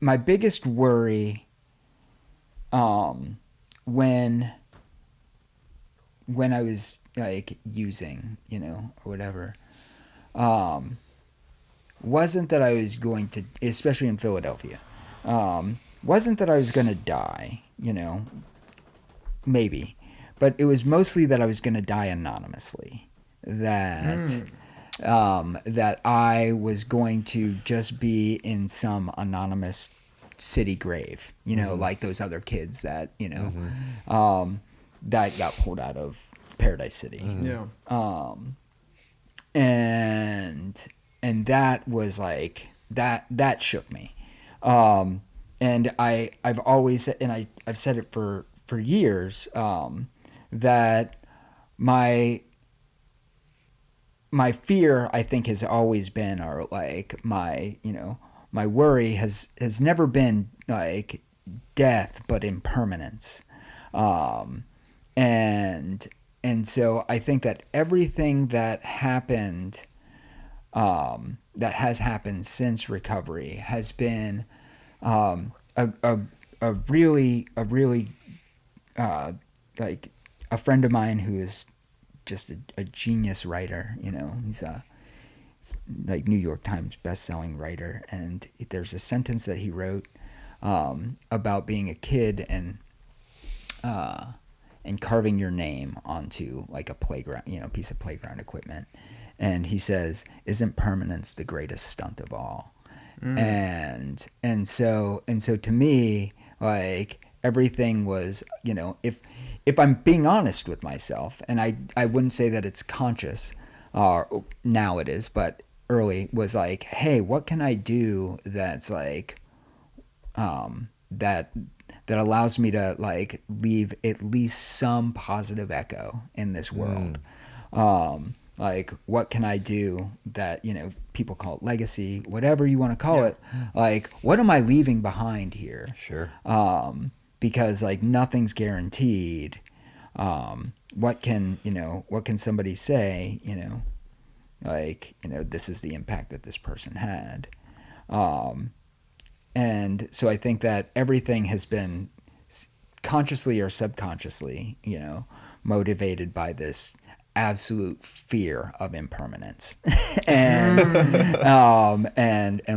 my biggest worry, when I was using, or whatever, wasn't that I was going to, especially in Philadelphia, wasn't that I was going to die, maybe, but it was mostly that I was going to die anonymously, that I was going to just be in some anonymous city grave, like those other kids that, that got pulled out of Paradise City. Yeah. And that was that shook me. And I've always, and I've said it for years, that my fear, I think, has always been, or my worry has never been death, but impermanence. And and so I think that everything that happened, that has happened since recovery has been a really like a friend of mine who is just a genius writer. He's a like New York Times best-selling writer, and there's a sentence that he wrote about being a kid and carving your name onto like a playground, piece of playground equipment. And he says, "Isn't permanence the greatest stunt of all?" And so to me, like everything was, if I'm being honest with myself, and I wouldn't say that it's conscious, now it is, but early was like, hey, what can I do that's like, that allows me to like leave at least some positive echo in this world. Like, what can I do that, people call it legacy, whatever you want to call it. Like, what am I leaving behind here? Sure. Because like nothing's guaranteed. What can somebody say, this is the impact that this person had. And so I think that everything has been consciously or subconsciously, motivated by this absolute fear of impermanence. and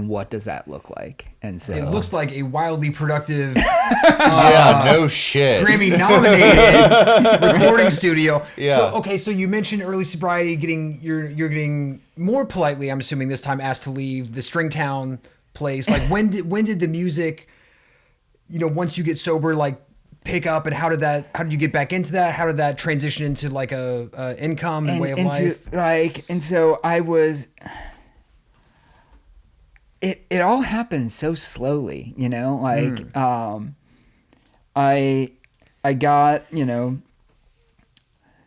what does that look like? And so it looks like a wildly productive no shit. Grammy nominated recording studio. Yeah. So you mentioned early sobriety, you're getting more politely, I'm assuming this time, asked to leave the Stringtown place. Like when did the music, once you get sober, like pick up, and how did you get back into that? How did that transition into like a income and way of life? And so I was, it all happened so slowly, I got,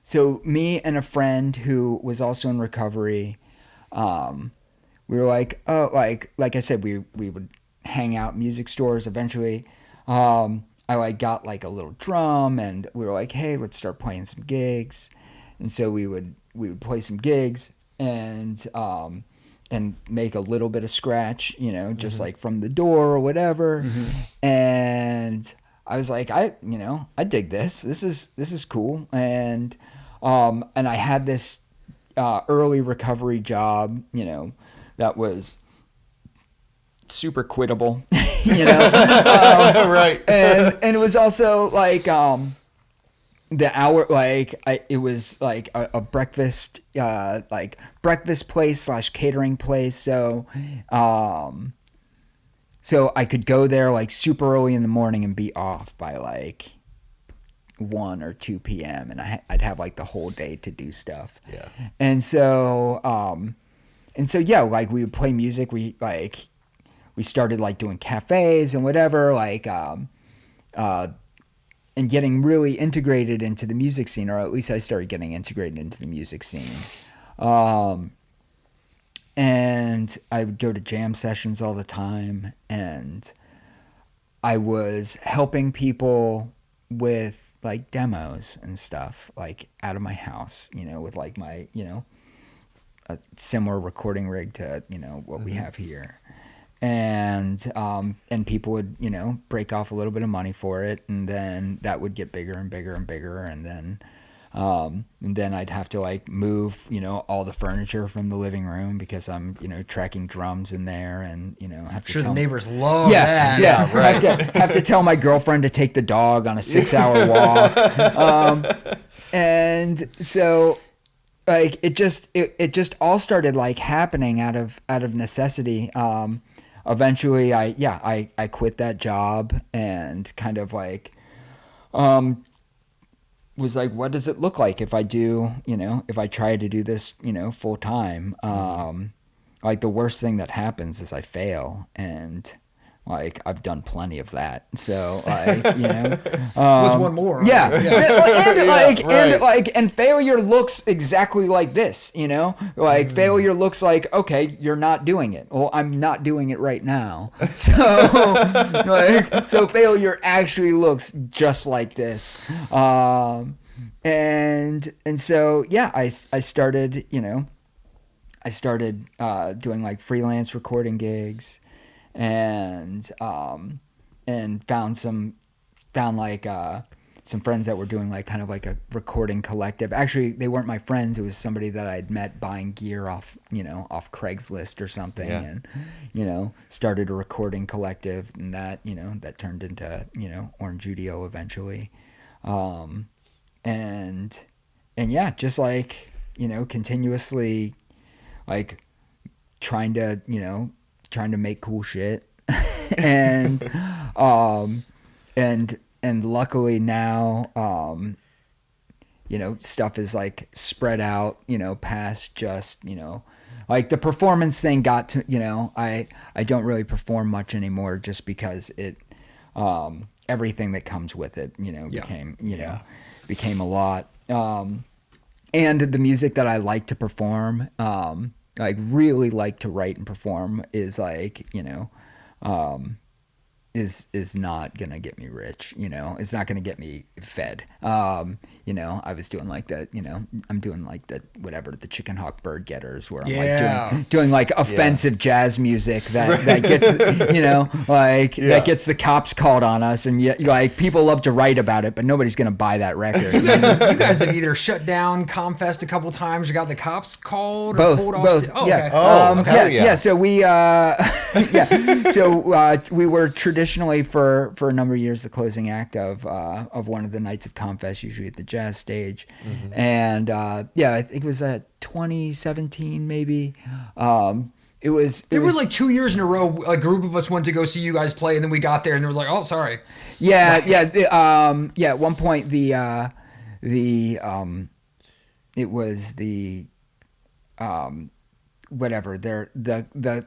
so me and a friend who was also in recovery, we were like, oh, like I said, we would hang out in music stores eventually. I like got like a little drum, and we were like, hey, let's start playing some gigs. And so we would play some gigs and make a little bit of scratch, just like from the door or whatever. And I was like, I dig this. This is cool. And I had this early recovery job, that was super quittable, Right. And it was also like the hour, like it was like a breakfast, like breakfast place / catering place. So I could go there like super early in the morning and be off by like 1 or 2 p.m. and I'd have like the whole day to do stuff. Yeah. And so yeah, like we would play music. We started like doing cafes and whatever, like, and getting really integrated into the music scene, or at least I started getting integrated into the music scene. And I would go to jam sessions all the time, and I was helping people with like demos and stuff, like out of my house, with like my, a similar recording rig to, what we have here. And people would, break off a little bit of money for it, and then that would get bigger and bigger and bigger, and then I'd have to like move, all the furniture from the living room because I'm, tracking drums in there, and have to Sure, tell the neighbors love that. Yeah, right. have to tell my girlfriend to take the dog on a 6-hour walk, and so. Like it just all started like happening out of necessity. Eventually I quit that job and kind of like was like, what does it look like if I do, if I try to do this, full time? Like the worst thing that happens is I fail, and like I've done plenty of that. So like, What's one more? Yeah. Right. And failure looks exactly like this, like failure looks like, okay, you're not doing it. Well, I'm not doing it right now. So so failure actually looks just like this. And so yeah, I started, doing like freelance recording gigs, and found like some friends that were doing like kind of like a recording collective. Actually, they weren't my friends. It was somebody that I'd met buying gear off Craigslist or something, and started a recording collective, and that turned into Orange Judio eventually, and yeah, just like continuously like trying to make cool shit, and and luckily now, stuff is like spread out, past just, like the performance thing got to, I don't really perform much anymore just because it, everything that comes with it, became a lot. And the music that I like to perform, like really like to write and perform is like, is not gonna get me rich, it's not gonna get me fed. I was doing like that, I'm doing like the the chicken hawk bird getters, where I'm like doing like offensive jazz music that gets that gets the cops called on us, and yet like people love to write about it, but nobody's gonna buy that record. You guys have either shut down Comfest a couple times or got the cops called or pulled off. Both. Okay. So we we were traditionally for a number of years the closing act of one of the nights of Comfest, usually at the jazz stage. Mm-hmm. And I think it was 2017 maybe. It was like 2 years in a row. A group of us went to go see you guys play, and then we got there and they were like, "Oh, sorry." At one point it was the whatever, the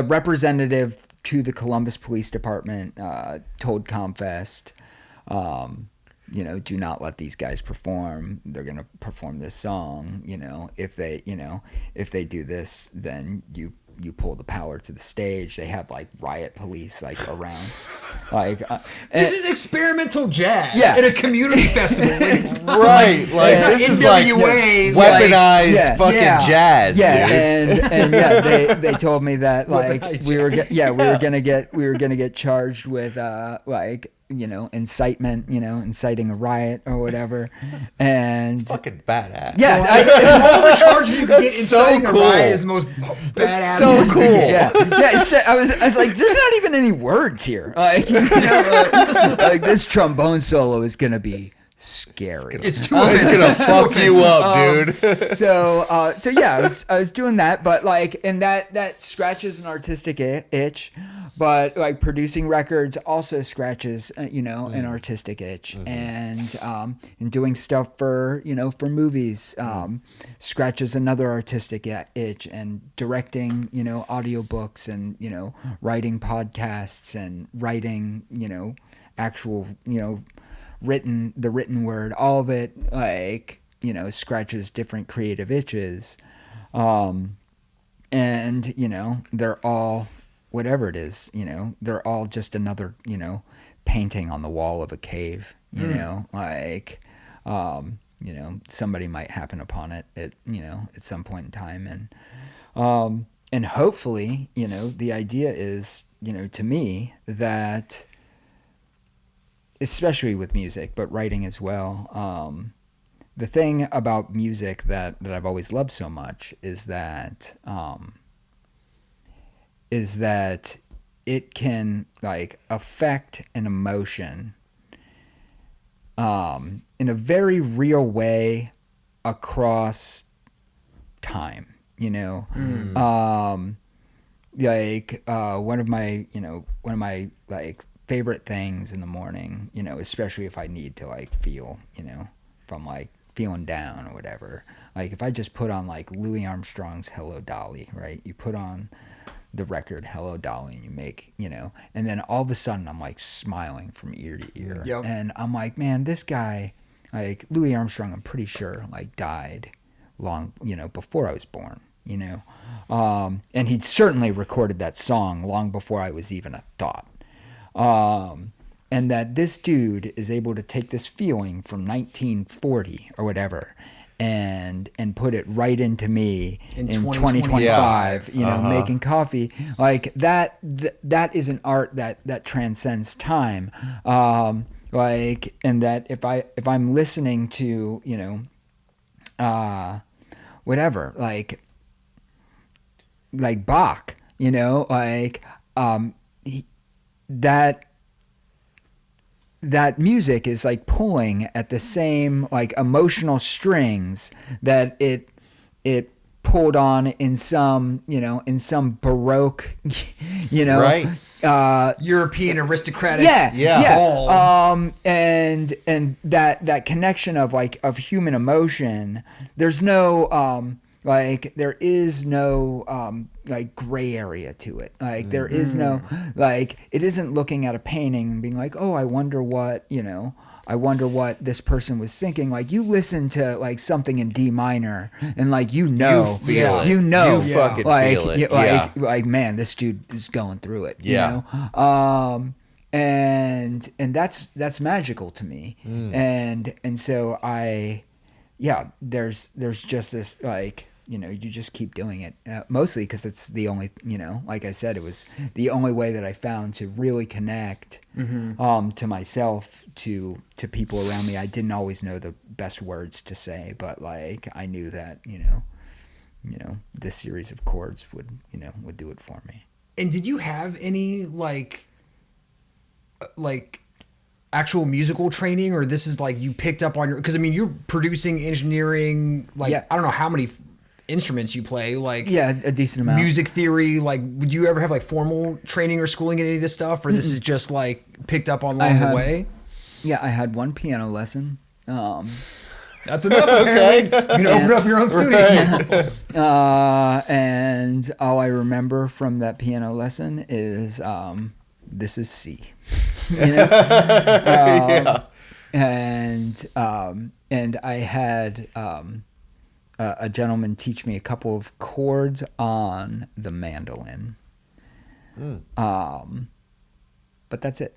representative to the Columbus Police Department told Comfest, do not let these guys perform. They're gonna perform this song. If they do this, then you pull the power to the stage. They have like riot police like around. Like this is experimental jazz. Yeah. At a community festival. Right. Like this is like weaponized fucking jazz. Yeah. Dude. And they told me that like we were gonna get charged with incitement, inciting a riot or whatever. And it's fucking badass. Yeah, all the charges you could get inciting a riot is the most badass. It's so cool. Yeah. I was like, there's not even any words here. Like, like this trombone solo is gonna be scary. It's gonna fuck you up, dude. So I was doing that, but like, and that scratches an artistic itch, but like producing records also scratches an artistic itch, and doing stuff for movies scratches another artistic itch, and directing audiobooks, and writing podcasts, and writing actual the written word, all of it like scratches different creative itches, and they're all whatever it is, they're all just another painting on the wall of a cave, like somebody might happen upon it at some point in time, and hopefully the idea is to me that, especially with music, but writing as well. The thing about music that I've always loved so much is that it can like affect an emotion in a very real way across time. Like one of my like favorite things in the morning, especially if I need to like feel, from like feeling down or whatever. Like if I just put on like Louis Armstrong's Hello Dolly, right? You put on the record Hello Dolly and you make, and then all of a sudden I'm like smiling from ear to ear. Yep. And I'm like, man, this guy, like Louis Armstrong, I'm pretty sure like died long, before I was born, and he'd certainly recorded that song long before I was even a thought. and that this dude is able to take this feeling from 1940 or whatever and put it right into me in 2025, you know, making coffee like that. That is an art that transcends time. Like, and that if I'm listening to, you know, whatever, like Bach, you know, like, that music is like pulling at the same like emotional strings that it pulled on in some, you know, in some Baroque, you know, right. European aristocratic ball. And that connection of human emotion, there's no like there is no like gray area to it. Like there is no, like, it isn't looking at a painting and being like, oh, I wonder what, you know, I wonder what this person was thinking. Like, you listen to like something in D minor and like, you know, you feel it. You know, you fucking like, feel it. like, man, this dude is going through it. Yeah. You know? And that's magical to me. And so there's just this, like, you know, you just keep doing it, mostly because it's the only, you know, like I said, it was the only way that I found to really connect to myself, to people around me. I didn't always know the best words to say, but like I knew that, you know, this series of chords would do it for me. And did you have any like actual musical training, or this is like you picked up on your, because I mean you're producing, engineering, like I don't know how many instruments you play, like a decent amount. Music theory, like would you ever have like formal training or schooling in any of this stuff, or this is just like picked up on along the way? I had one piano lesson. That's enough. Okay. You can open up your own studio. And all I remember from that piano lesson is this is C. You know? And I had a gentleman teach me a couple of chords on the mandolin. But that's it.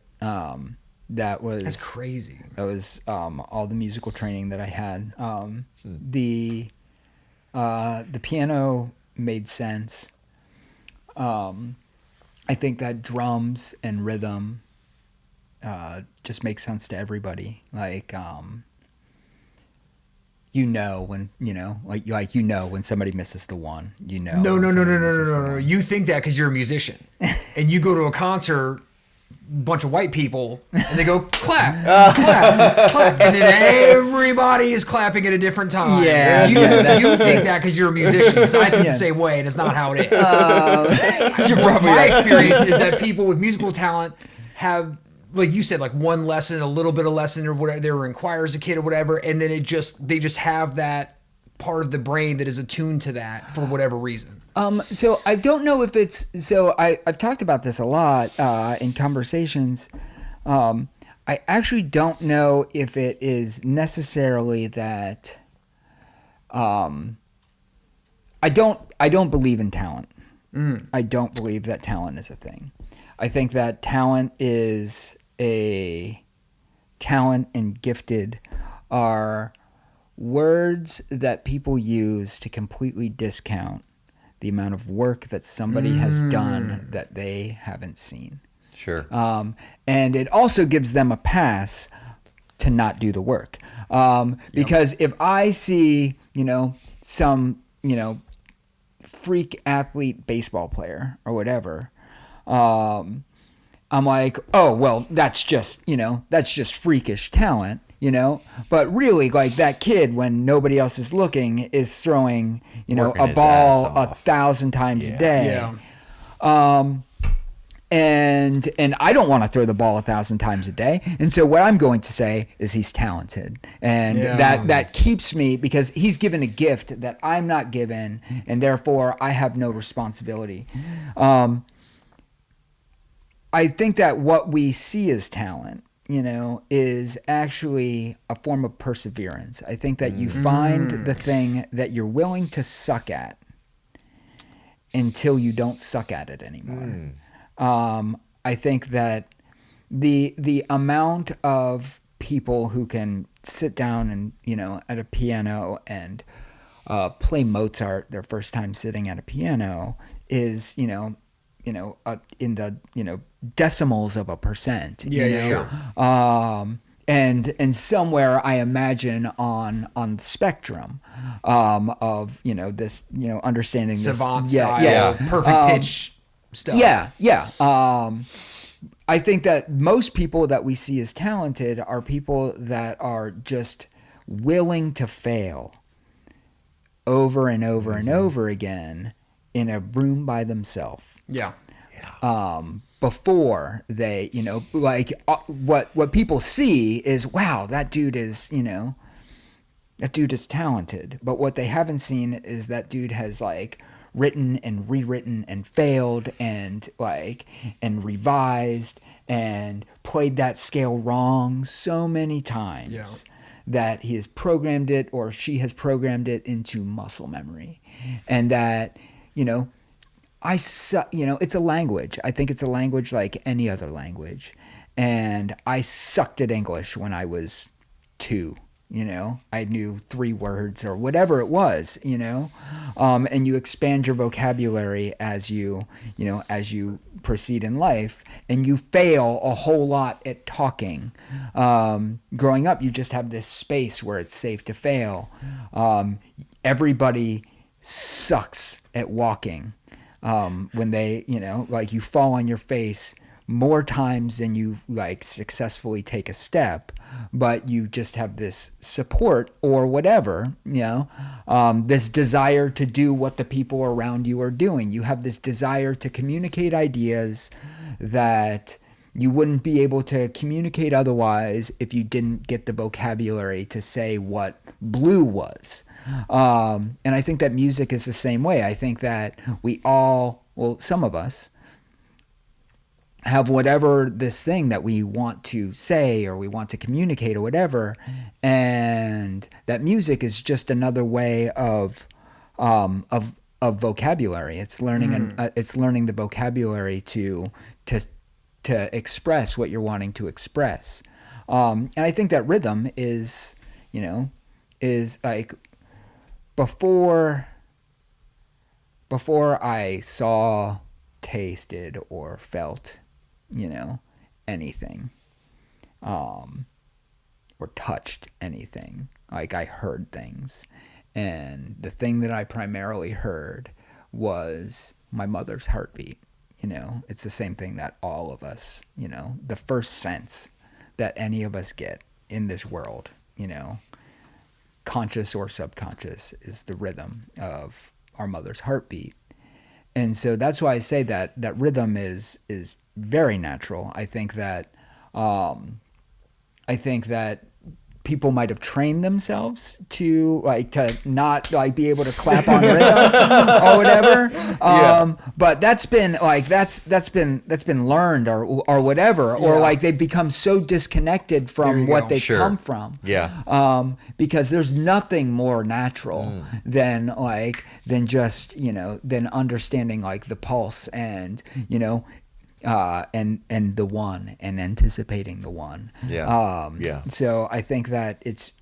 That's crazy. That was all the musical training that I had. The piano made sense. I think that drums and rhythm just make sense to everybody. Like, you know when, you know, like you know when somebody misses the one, you know. No. You think that because you're a musician, and you go to a concert, bunch of white people, and they go clap, clap, clap, and then everybody is clapping at a different time. You think that because you're a musician. Because I think the same way, and it's not how it is. My experience is that people with musical talent have, like you said, like one lesson, a little bit of lesson, or whatever. They were in choir as a kid or whatever, and then they just have that part of the brain that is attuned to that for whatever reason. So I don't know if it's, so I've talked about this a lot in conversations. I actually don't know if it is necessarily that. I don't believe in talent. I don't believe that talent is a thing. I think that talent and gifted are words that people use to completely discount the amount of work that somebody has done that they haven't seen. Sure. And it also gives them a pass to not do the work. Because if I see, you know, some, you know, freak athlete baseball player or whatever, I'm like, oh, well, that's just freakish talent. You know, but really, like, that kid, when nobody else is looking, is throwing, you know, a ball 1,000 times a day. And I don't want to throw the ball 1,000 times a day. And so what I'm going to say is he's talented, and that keeps me, because he's given a gift that I'm not given, and therefore I have no responsibility. I think that what we see as talent, you know, is actually a form of perseverance. I think that you find the thing that you're willing to suck at until you don't suck at it anymore. I think that the amount of people who can sit down and, at a piano and play Mozart their first time sitting at a piano is, in the, decimals of a percent. Yeah. And somewhere I imagine on the spectrum of this understanding Savant this style, perfect pitch stuff. I think that most people that we see as talented are people that are just willing to fail over and over and over again in a room by themselves. Before they, what people see is, wow, that dude is talented. But what they haven't seen is that dude has written and rewritten and failed and and revised and played that scale wrong so many times that he has programmed it, or she has programmed it into muscle memory. And that, it's a language. I think it's a language like any other language. And I sucked at English when I was 2. I knew 3 words or whatever it was, and you expand your vocabulary as you proceed in life, and you fail a whole lot at talking. Growing up, you just have this space where it's safe to fail. Everybody sucks at walking. When they, you fall on your face more times than you successfully take a step, but you just have this support or whatever, this desire to do what the people around you are doing. You have this desire to communicate ideas that you wouldn't be able to communicate otherwise if you didn't get the vocabulary to say what blue was. And I think that music is the same way. I think that we all, some of us, have whatever this thing that we want to say or we want to communicate or whatever, and that music is just another way of vocabulary. It's learning it's learning the vocabulary to express what you're wanting to express. And I think that rhythm is before I saw, tasted, or felt anything, or touched anything. I heard things, and the thing that I primarily heard was my mother's heartbeat. It's the same thing that all of us, the first sense that any of us get in this world, conscious or subconscious, is the rhythm of our mother's heartbeat. And so that's why I say that rhythm is very natural. I think that people might have trained themselves to not be able to clap on rhythm or whatever. But that's been learned or whatever, or they've become so disconnected from what they've come from. Because there's nothing more natural than just, than understanding the pulse and, and the one, and anticipating the one. So I think that it's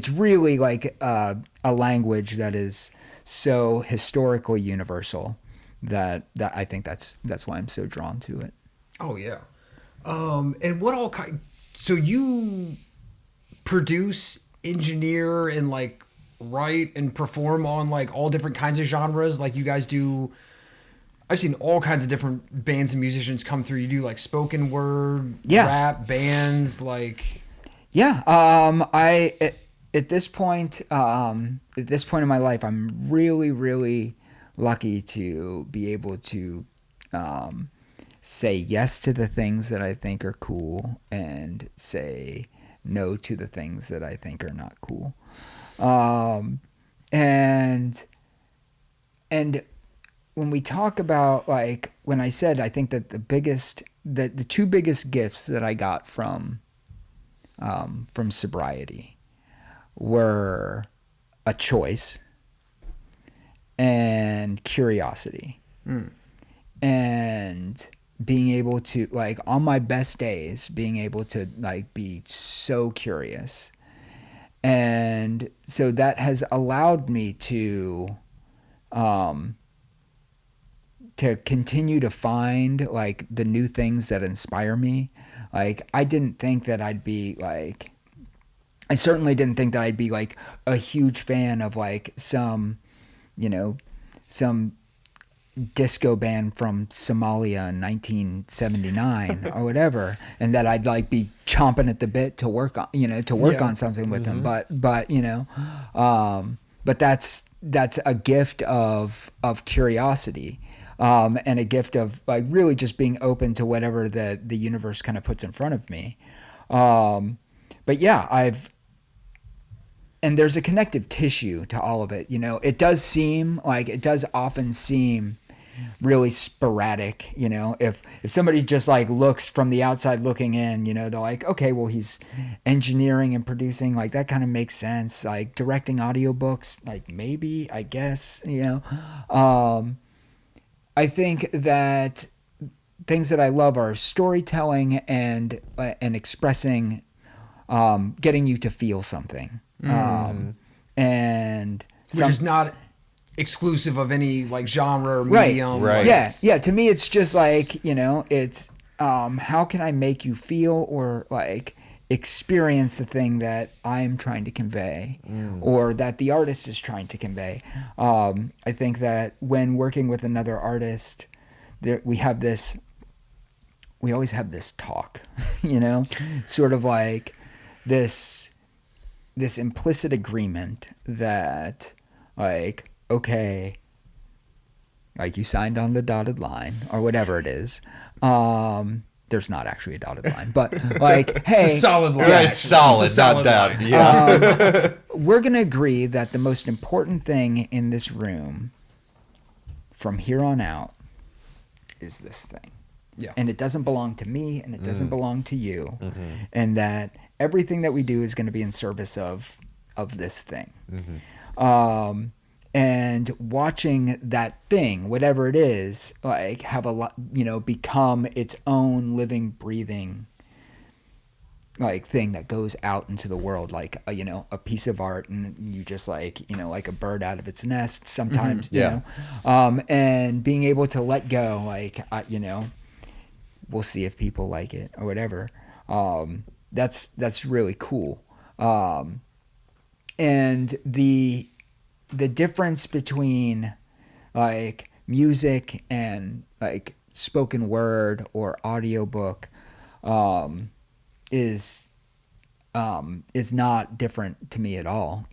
really a language that is so historically universal that I think that's why I'm so drawn to it. Oh yeah. And what all kind? So you produce, engineer, and write and perform on all different kinds of genres. You guys do. I've seen all kinds of different bands and musicians come through. You do spoken word, rap bands, I at this point in my life, I'm really, really lucky to be able to say yes to the things that I think are cool and say no to the things that I think are not cool. And when we talk about when I said I think that the 2 biggest gifts that I got from sobriety were a choice and curiosity. And being able to, like, on my best days, being able to, like, be so curious. And so that has allowed me to continue to find, like, the new things that inspire me. Like, I certainly didn't think that I'd be, like, a huge fan of, like, some disco band from Somalia in 1979 or whatever, and that I'd, like, be chomping at the bit to work on, on something with them. But that's a gift of curiosity, and a gift of, like, really just being open to whatever the universe kind of puts in front of me. But yeah, and there's a connective tissue to all of it. It does often seem really sporadic. If somebody just, like, looks from the outside looking in, they're like, okay, well, he's engineering and producing, like, that kind of makes sense. Like, directing audiobooks, like, maybe, I guess, I think that things that I love are storytelling and expressing, getting you to feel something. And which is not exclusive of any, like, genre or medium. Right. Yeah. To me, it's just like, it's how can I make you feel or, like, experience the thing that I'm trying to convey, or that the artist is trying to convey. I think that when working with another artist, we always have this talk, sort of like this implicit agreement that, like, okay, like, you signed on the dotted line or whatever it is. There's not actually a dotted line, but, like, hey, it's a solid line. Yeah, it's solid, not dotted. Yeah. We're going to agree that the most important thing in this room from here on out is this thing. Yeah. And it doesn't belong to me, and it doesn't belong to you. And that everything that we do is going to be in service of this thing. And watching that thing, whatever it is, like, have a lot, become its own living, breathing, like, thing that goes out into the world, like, a piece of art, and you just, like, like a bird out of its nest sometimes, and being able to let go, like, we'll see if people like it or whatever. That's really cool. And the difference between, like, music and, like, spoken word or audiobook is not different to me at all.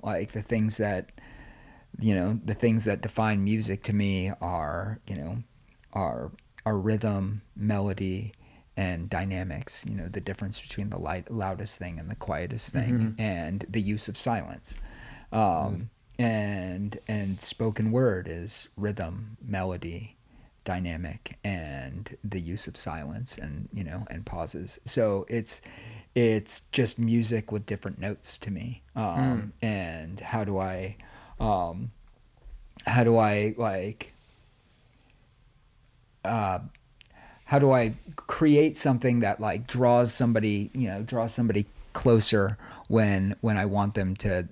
Like, the things that define music to me are rhythm, melody, and dynamics. The difference between the loudest thing and the quietest thing, and the use of silence. And spoken word is rhythm, melody, dynamic, and the use of silence and and pauses. So it's just music with different notes to me. And how do I create something that, like, draws somebody closer when I want them to,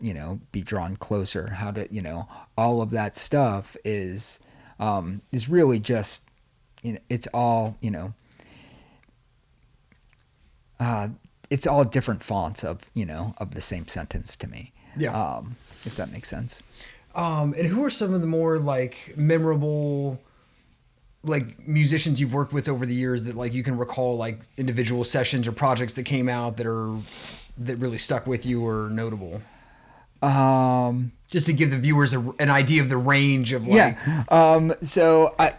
be drawn closer? How to, all of that stuff is really just, it's all, it's all different fonts of the same sentence to me. Yeah. If that makes sense. And who are some of the more, like, memorable, like, musicians you've worked with over the years that, like, you can recall, like, individual sessions or projects that came out that really stuck with you or notable? Just to give the viewers an idea of the range of, like, so I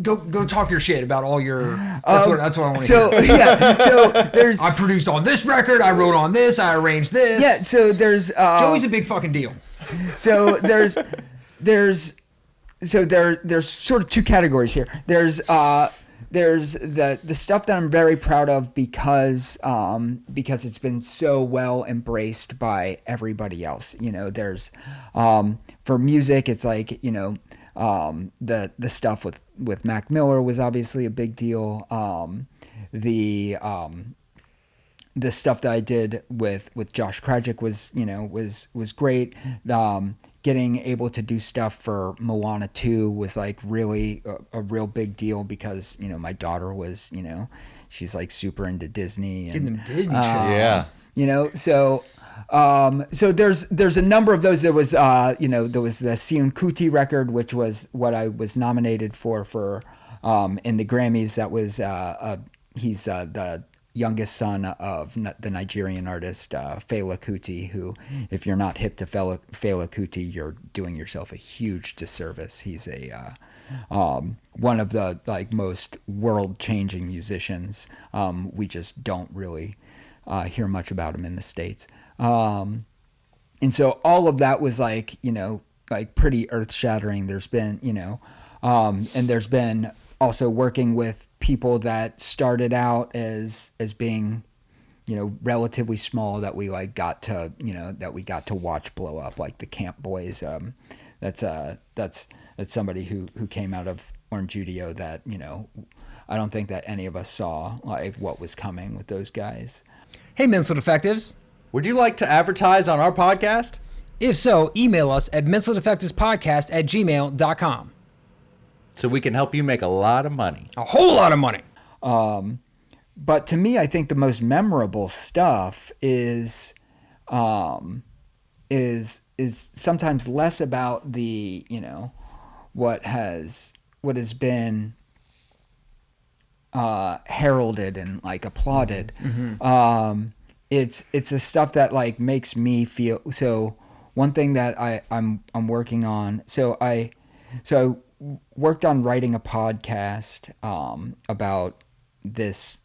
go talk your shit about all your. That's what I want to hear. So there's. I produced on this record. I wrote on this. I arranged this. Yeah. So there's. Joey's a big fucking deal. So there's sort of two categories here. There's the stuff that I'm very proud of because it's been so well embraced by everybody else. There's for music, it's like The stuff with Mac Miller was obviously a big deal. The stuff that I did with Josh Krajicek was great. Getting able to do stuff for Moana 2 was like really a real big deal because, my daughter was, she's like super into Disney. And, Getting them Disney trips. Yeah. So there's a number of those. There was there was the Sion Kuti record, which was what I was nominated for in the Grammys. That was he's the youngest son of the Nigerian artist Fela Kuti, who, if you're not hip to Fela Kuti, you're doing yourself a huge disservice. He's a one of the like most world-changing musicians. We just don't really hear much about him in the States. And so all of that was like pretty earth-shattering. There's been and there's been also working with people that started out as being, relatively small that we like got to, that we got to watch blow up, like the Camp Boys. That's somebody who came out of Orange Judio that, I don't think that any of us saw like what was coming with those guys. Hey, Mental Defectives. Would you like to advertise on our podcast? If so, email us at mentaldefectivespodcast@gmail.com. So we can help you make a lot of money. A whole lot of money. But to me, I think the most memorable stuff is sometimes less about the, what has been heralded and like applauded. Mm-hmm. It's the stuff that like makes me feel. So one thing that I'm working on. So I worked on writing a podcast about this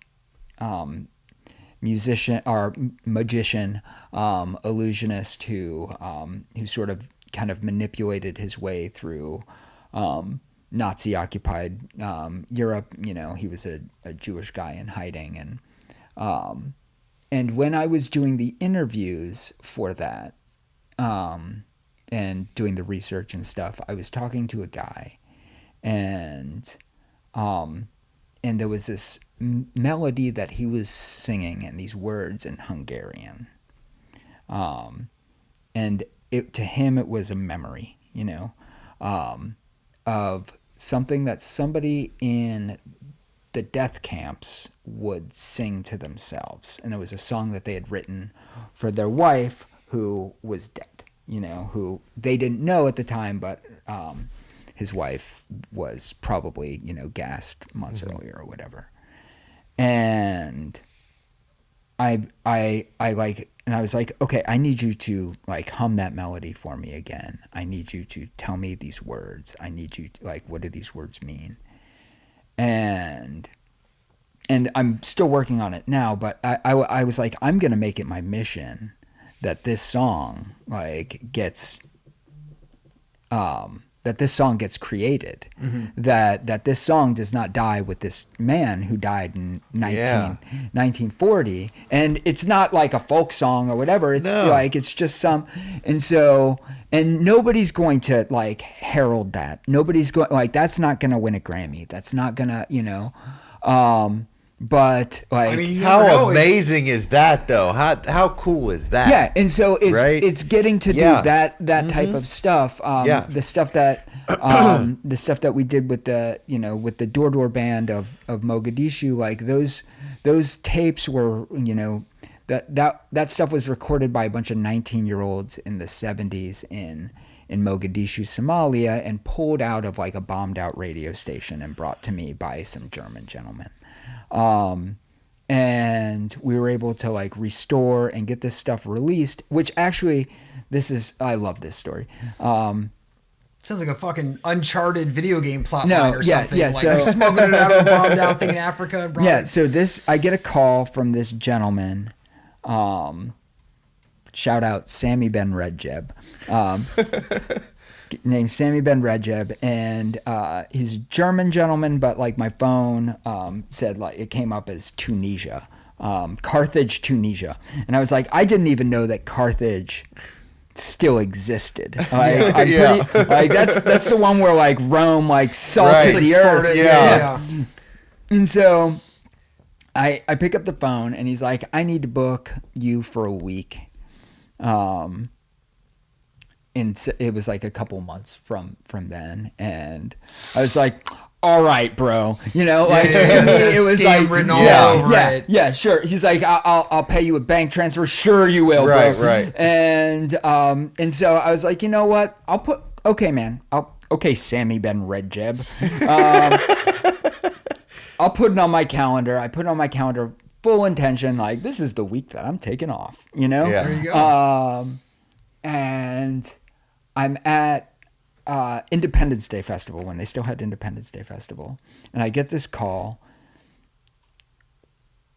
musician or magician, illusionist who sort of kind of manipulated his way through Nazi occupied Europe. He was a Jewish guy in hiding, and when I was doing the interviews for that and doing the research and stuff, I was talking to a guy, and there was this melody that he was singing and these words in Hungarian, and to him it was a memory, of something that somebody in the death camps would sing to themselves, and it was a song that they had written for their wife who was dead, who they didn't know at the time, but his wife was probably, gassed months earlier or whatever. And I was like, okay, I need you to like hum that melody for me again. I need you to tell me these words. I need you to, like, what do these words mean? And I'm still working on it now, but I was like, I'm going to make it my mission that this song like gets created, mm-hmm. that this song does not die with this man who died in 1940, and it's not like a folk song or whatever. It's like it's just some, and nobody's going to like herald that. Nobody's going like that's not going to win a Grammy. That's not gonna But like, I mean, how amazing is that, though? How cool is that? Yeah, and so it's getting to do that mm-hmm. type of stuff. The stuff that we did with the Door band of Mogadishu, like those tapes were, that stuff was recorded by a bunch of 19-year-olds in the 70s in Mogadishu, Somalia, and pulled out of like a bombed out radio station and brought to me by some German gentlemen. And we were able to like restore and get this stuff released, which actually, I love this story. Sounds like a fucking Uncharted video game plot line or something. Yeah, like so smuggling it out of a bombed out thing in Africa. And yeah, so I get a call from this gentleman, shout out Sammy Ben Redjeb, named Sammy Ben Redjeb, and he's a German gentleman, but like my phone said like it came up as Tunisia, Carthage, Tunisia, and I was like, I didn't even know that Carthage still existed. Like, I'm pretty, like that's the one where like Rome like salted Right. the Like earth. Sparta, Yeah. And so I pick up the phone and he's like, I need to book you for a week. And so it was like a couple months from then. And I was like, all right, bro. You know, like to me, it was Scam like, written all over it. yeah, sure. He's like, I'll pay you a bank transfer. Sure, you will, Right, bro. right. And so I was like, you know what? Okay, man. Okay, Sammy Ben Redjeb. I'll put it on my calendar. I put it on my calendar, full intention. Like, this is the week that I'm taking off. You know. Yeah. There you go. And I'm at Independence Day Festival when they still had Independence Day Festival, and I get this call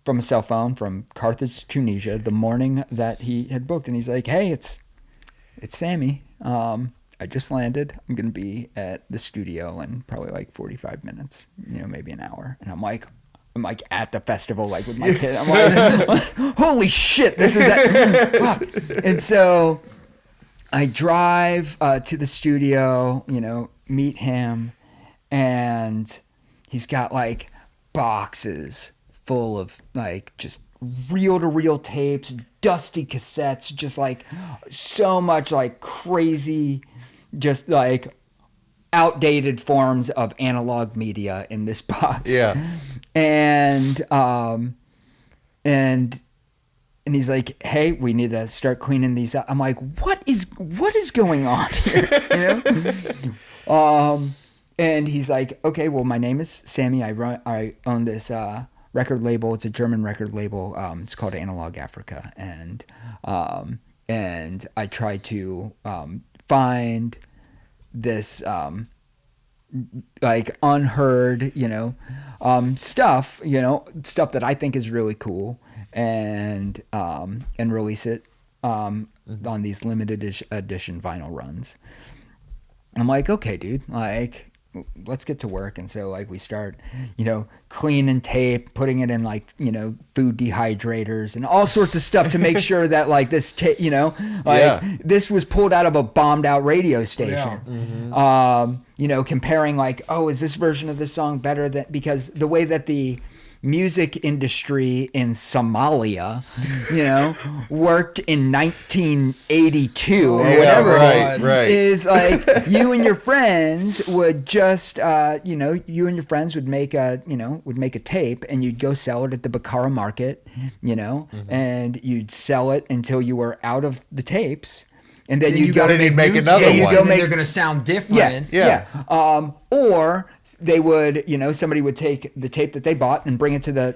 from a cell phone from Carthage, Tunisia, the morning that he had booked, and he's like, "Hey, it's Sammy. I just landed. I'm gonna be at the studio in probably like 45 minutes, you know, maybe an hour." And I'm like at the festival, like with my kid. I'm like, holy shit, this is fuck. And so I drive to the studio, you know, meet him, and he's got like boxes full of like just reel-to-reel tapes, dusty cassettes, just like so much like crazy, just like outdated forms of analog media in this box. Yeah. And he's like, "Hey, we need to start cleaning these up." I'm like, what is going on here? You know? And he's like, "Okay, well, my name is Sammy. I own this record label. It's a German record label. It's called Analog Africa, and I try to find this like unheard, you know, stuff that I think is really cool, and release it on these limited edition vinyl runs." I'm like, "Okay, dude, like, let's get to work." And so like we start, you know, cleaning tape, putting it in like, you know, food dehydrators and all sorts of stuff to make sure that like this tape, you know, like this was pulled out of a bombed out radio station. You know, comparing like, oh, is this version of this song better than, because the way that the music industry in Somalia, you know, worked in 1982 or whatever it is, is like you and your friends would just, you know, would make a tape and you'd go sell it at the Bakara market, you know, and you'd sell it until you were out of the tapes. And then you got to make another one. And they're going to sound different. Or they would, you know, somebody would take the tape that they bought and bring it to the,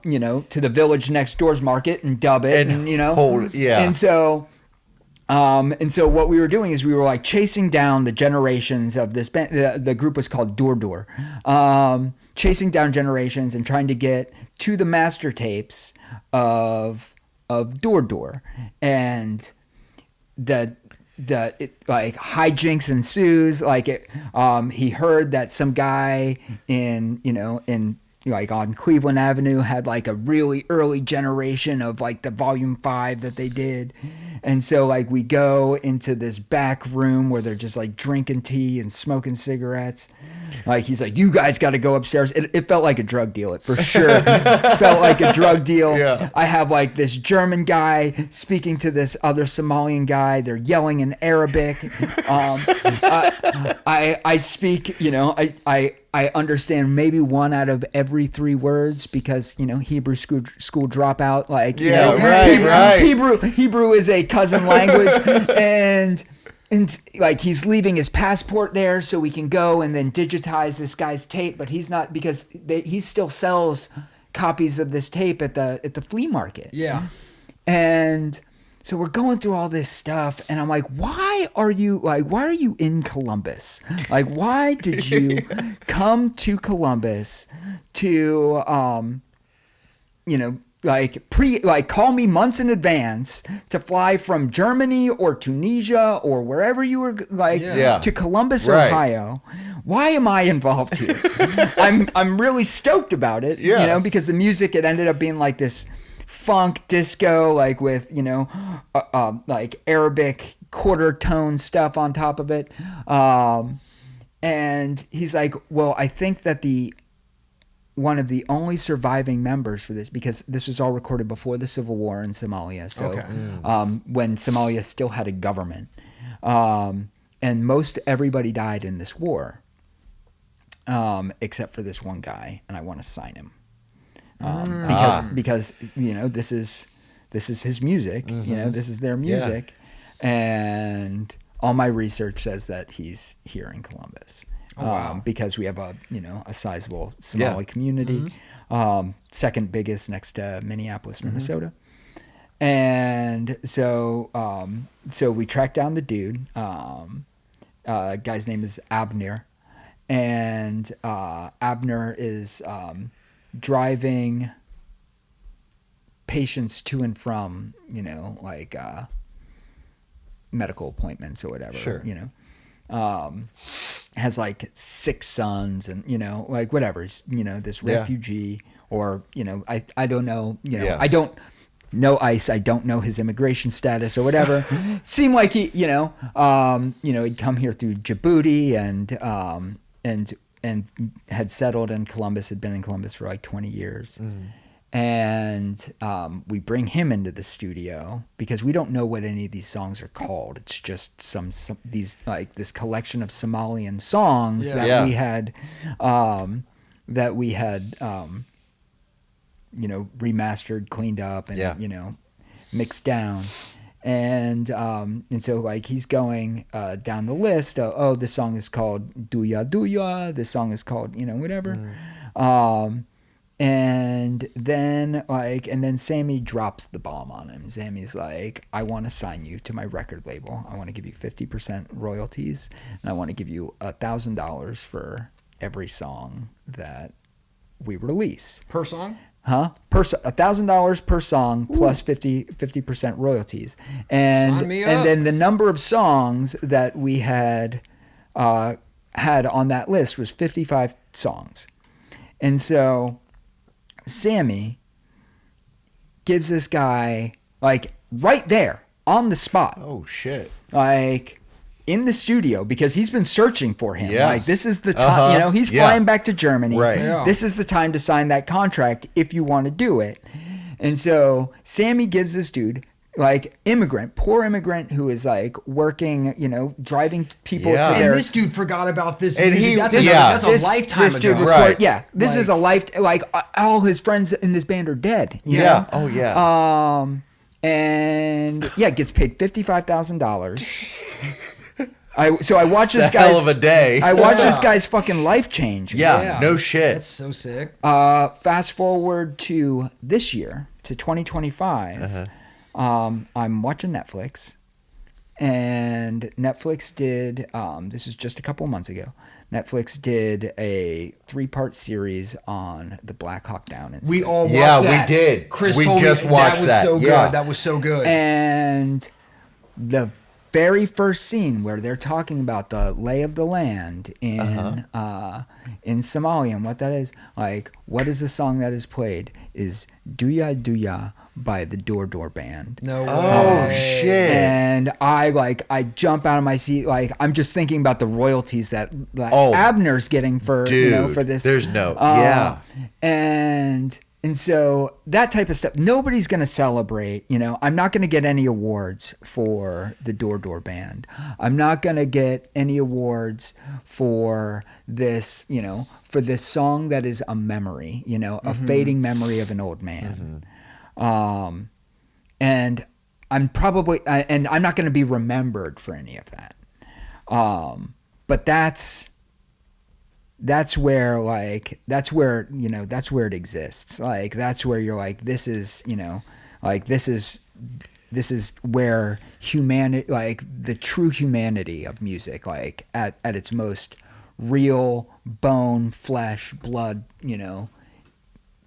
you know, to the village next door's market and dub it, and you know, And so what we were doing is we were like chasing down the generations of this band. The group was called Door Door, chasing down generations and trying to get to the master tapes of Door Door, and like hijinks ensues. Like he heard that some guy in like on Cleveland Avenue had like a really early generation of like the volume 5 that they did. And so like we go into this back room where they're just like drinking tea and smoking cigarettes. Like he's like, "You guys got to go upstairs." It felt like a drug deal. It for sure felt like a drug deal. Yeah. I have like this German guy speaking to this other Somalian guy. They're yelling in Arabic. I speak, you know, I understand maybe 1 out of every 3 words because, you know, Hebrew school dropout. Like, Hebrew is a cousin language, and like he's leaving his passport there so we can go and then digitize this guy's tape, but he's not, because he still sells copies of this tape at the flea market. Yeah. And so we're going through all this stuff, and I'm like, why are you in Columbus? Like, why did you come to Columbus to, you know, like call me months in advance to fly from Germany or Tunisia or wherever you were, like, to Columbus, Ohio? Why am I involved here? I'm really stoked about it, you know, because the music, it ended up being like this funk disco, like with, like Arabic quarter tone stuff on top of it. And he's like, well, I think that one of the only surviving members for this, because this was all recorded before the civil war in Somalia. So when Somalia still had a government, and most everybody died in this war, except for this one guy, and I want to sign him. Because this is his music, this is their music, and all my research says that he's here in Columbus. Because we have a sizable Somali community, second biggest next to Minneapolis, Minnesota. And so we tracked down the dude. Guy's name is Abner, and Abner is driving patients to and from, medical appointments or whatever. Sure. Has like 6 sons and, whatever, this refugee or, I don't know, I don't know ICE. I don't know his immigration status or whatever. Seemed like he, he'd come here through Djibouti and had settled in Columbus, had been in Columbus for like 20 years. And we bring him into the studio because we don't know what any of these songs are called. It's just some these like this collection of Somalian songs that we had remastered, cleaned up, and mixed down. And so like he's going down the list. This song is called Duya Duya. This song is called whatever. And then Sammy drops the bomb on him. Sammy's like, I want to sign you to my record label. I want to give you 50% royalties, and I want to give you $1,000 for every song that we release. Per song? $1,000 per song plus 50% royalties. Sign me up. And then the number of songs that we had on that list was 55 songs. And so Sammy gives this guy, like, right there on the spot. Oh, shit. Like, in the studio, because he's been searching for him. Yeah. Like, this is the time, he's flying back to Germany. Right. Yeah. This is the time to sign that contract if you want to do it. And so Sammy gives this dude, like, poor immigrant who is like working, driving people to And their. this dude forgot about this And music. he- That's yeah. a lifetime this dude ago. Right. This is a like all his friends in this band are dead. you Yeah. know? Oh, yeah. And gets paid $55,000. So I watch this It's a guy's hell of a day. I watch this guy's fucking life change. Yeah. No shit. That's so sick. Fast forward to this year, to 2025. I'm watching Netflix, and Netflix did, this was just a couple months ago, Netflix did a 3-part series on the Black Hawk Down incident. We all watched Yeah, that. we did. Chris We told just me watched that. that. Was so Yeah. good. That was so good. And the very first scene where they're talking about the lay of the land in Somalia and what that is, like, what is the song that is played is Duya Duya by the Door Door Band. No way. Oh, shit. And I jump out of my seat, like, I'm just thinking about the royalties that Abner's getting for Dude, for this. there's no And so that type of stuff, nobody's gonna celebrate. I'm not gonna get any awards for the Door Door Band. I'm not gonna get any awards for this, for this song that is a memory, a fading memory of an old man. And I'm probably, and I'm not going to be remembered for any of that. But that's where it exists. Like, that's where you're like, this is where humanity, like the true humanity of music, like at its most real bone, flesh, blood,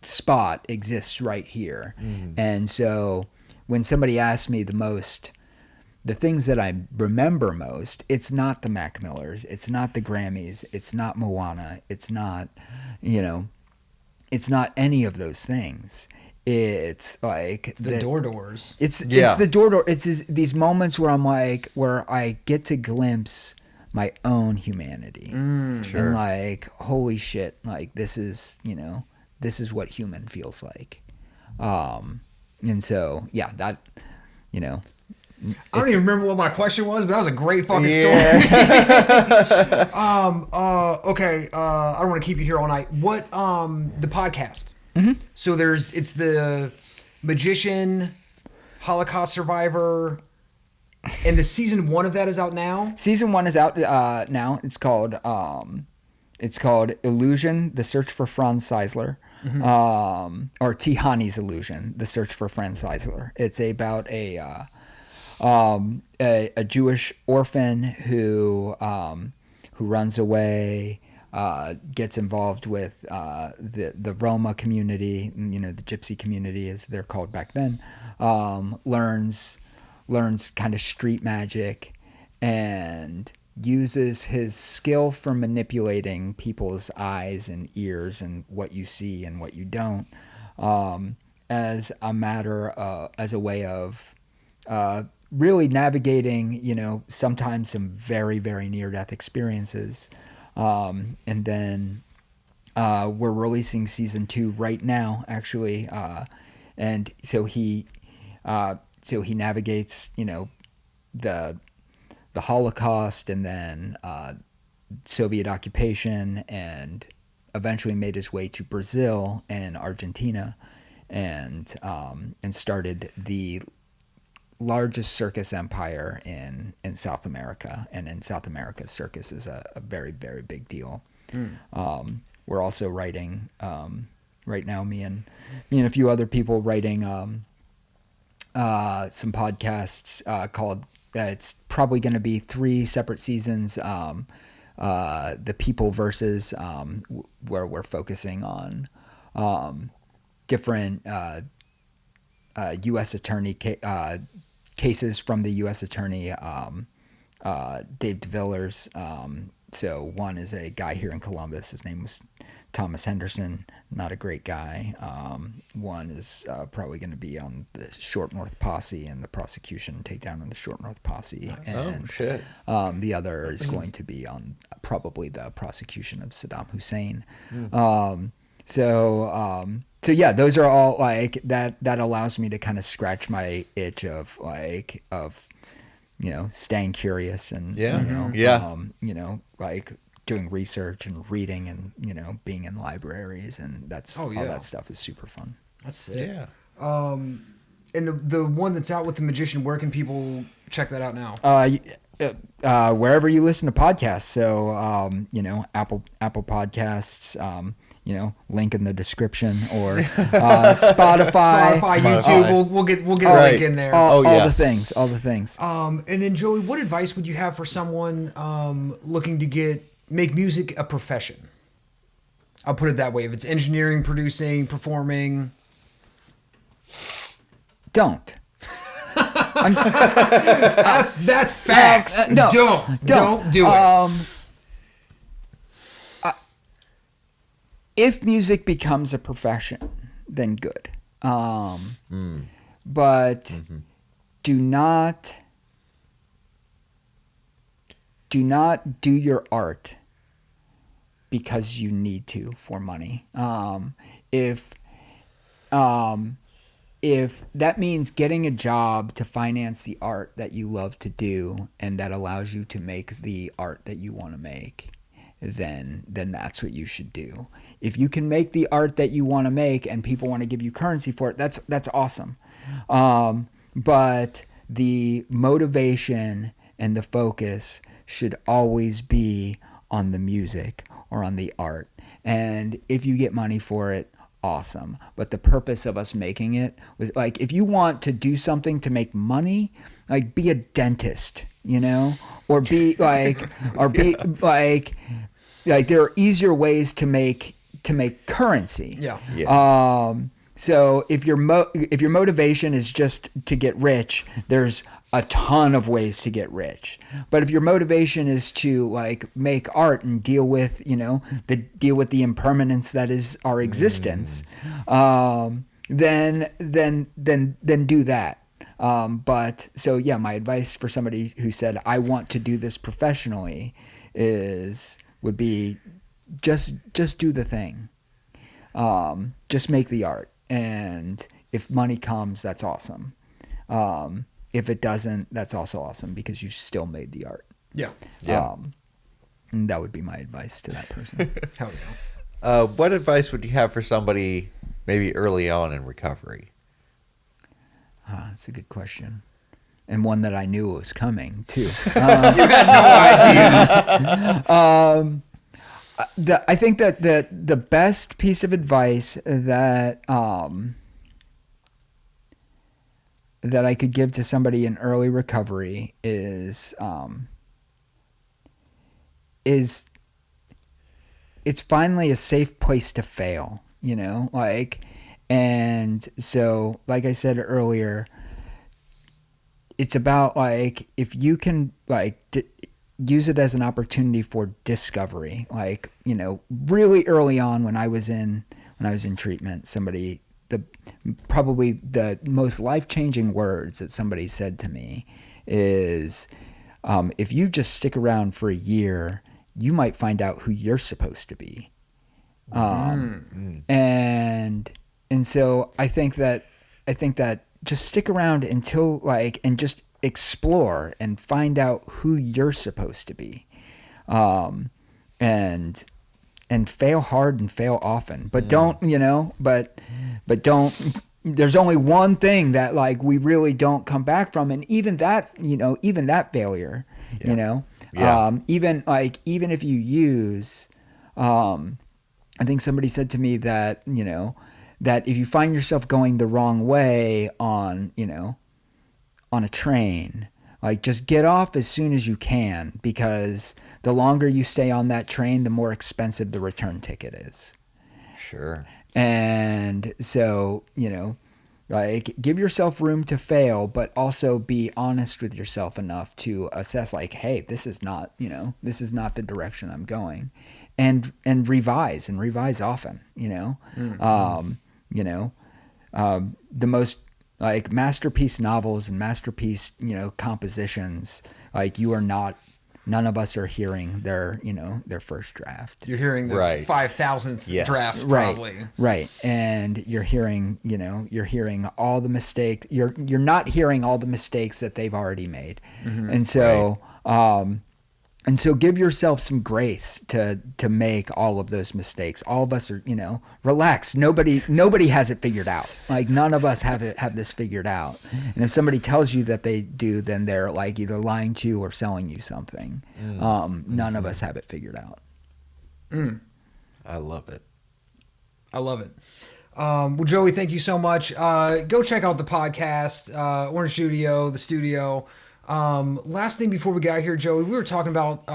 spot exists right here. And so when somebody asks me the things that I remember most, it's not the Mac Millers, it's not the Grammys, it's not Moana, it's not any of those things. It's like The doors. It's Yeah. the door. It's these moments where I'm like, where I get to glimpse my own humanity, Sure. and like, holy shit, like this is what human feels like, and so yeah, that I don't even remember what my question was, but that was a great fucking Yeah. story. Okay. I don't want to keep you here all night. What, the podcast. So it's the magician, Holocaust survivor, and the season 1 of that is out now. Season 1 is out now. It's called Illusion: The Search for Franz Seisler, or Tihani's Illusion: The Search for Franz Seisler. It's about a Jewish orphan who runs away, gets involved with the Roma community, the Gypsy community as they're called back then, learns kind of street magic, and uses his skill for manipulating people's eyes and ears and what you see and what you don't, as a way of really navigating, sometimes some very, very near-death experiences. And then we're releasing season 2 right now, actually. And so he navigates, the Holocaust, and then Soviet occupation, and eventually made his way to Brazil and Argentina, and started the largest circus empire in South America. And in South America, circus is a very, very big deal. We're also writing right now, me and a few other people writing some podcasts called it's probably going to be 3 separate seasons, the People versus, where we're focusing on different U.S. attorney cases from the U.S. attorney, Dave DeVillers. So one is a guy here in Columbus. His name was Thomas Henderson. Not a great guy. One is probably going to be on the Short North Posse and the prosecution takedown on the Short North Posse. Nice. And, Oh, shit. The other is going to be on probably the prosecution of Saddam Hussein. So yeah, those are all like that allows me to kind of scratch my itch of staying curious and like doing research and reading and being in libraries, and that's all that stuff is super fun. That's sick. Yeah. And the one that's out with the magician, where can people check that out now? Wherever you listen to podcasts. So Apple Podcasts, link in the description, or Spotify, YouTube. We'll get a link in there. All the things. And then Joey, what advice would you have for someone looking to make music a profession? I'll put it that way. If it's engineering, producing, performing, don't. That's facts. No, don't do it. If music becomes a profession, then good. But do not do your art because you need to for money. If that means getting a job to finance the art that you love to do, and that allows you to make the art that you want to make, then that's what you should do. If you can make the art that you want to make and people want to give you currency for it, that's awesome. But the motivation and the focus should always be on the music or on the art. And if you get money for it, awesome. But the purpose of us making it was like, if you want to do something to make money, like be a dentist, or be like, like there are easier ways to make currency. Yeah. So if your motivation is just to get rich, there's a ton of ways to get rich. But if your motivation is to like make art and deal with the impermanence that is our existence, then do that. But so yeah, my advice for somebody who said I want to do this professionally would be just do the thing. Just make the art, and if money comes, that's awesome. If it doesn't, that's also awesome because you still made the art. Yeah. And that would be my advice to that person. Hell yeah. What advice would you have for somebody maybe early on in recovery? That's a good question. And one that I knew was coming, too. You had no idea. I think that the best piece of advice that that I could give to somebody in early recovery is it's finally a safe place to fail, you know, like, and so like I said earlier, it's about like if you can like use it as an opportunity for discovery. Like, you know, really early on when I was in treatment, probably the most life-changing words that somebody said to me is, if you just stick around for a year, you might find out who you're supposed to be. And so I think that just stick around until like, and just explore and find out who you're supposed to be. And fail hard and fail often, but don't, you know, but don't, there's only one thing that like we really don't come back from. And even that, you know, even that failure, you know, even if you use, I think somebody said to me that, you know, that if you find yourself going the wrong way on, you know, on a train, like just get off as soon as you can, because the longer you stay on that train, the more expensive the return ticket is. Sure. And so, you know, like give yourself room to fail, but also be honest with yourself enough to assess like, hey, this is not, you know, this is not the direction I'm going, and revise often, you know. You know, the most like masterpiece novels and masterpiece, you know, compositions, like none of us are hearing their, you know, their first draft. You're hearing the 5,000th draft, probably. Right. And you're hearing, you know, all the mistakes. You're not hearing all the mistakes that they've already made. And so, and so give yourself some grace to make all of those mistakes. All of us are, you know, relax. Nobody has it figured out. Like none of us have this figured out. And if somebody tells you that they do, then they're like either lying to you or selling you something. None of us have it figured out. I love it. Well, Joey, thank you so much. Go check out the podcast, Orange Studio, the studio. Last thing before we got out here, Joey, we were talking about,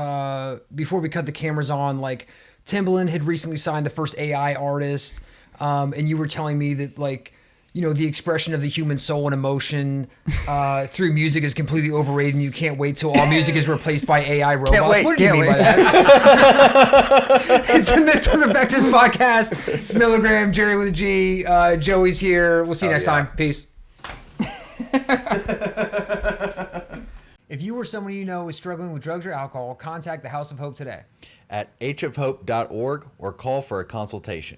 before we cut the cameras on, like Timbaland had recently signed the first AI artist. And you were telling me that like, you know, the expression of the human soul and emotion, through music is completely overrated and you can't wait till all music is replaced by AI robots. What do you mean by that? It's the Mental Defectives podcast. It's Milligram, Jerry with a G. Joey's here. We'll see you next time. Peace. If you or someone you know is struggling with drugs or alcohol, contact the House of Hope today at hofhope.org or call for a consultation.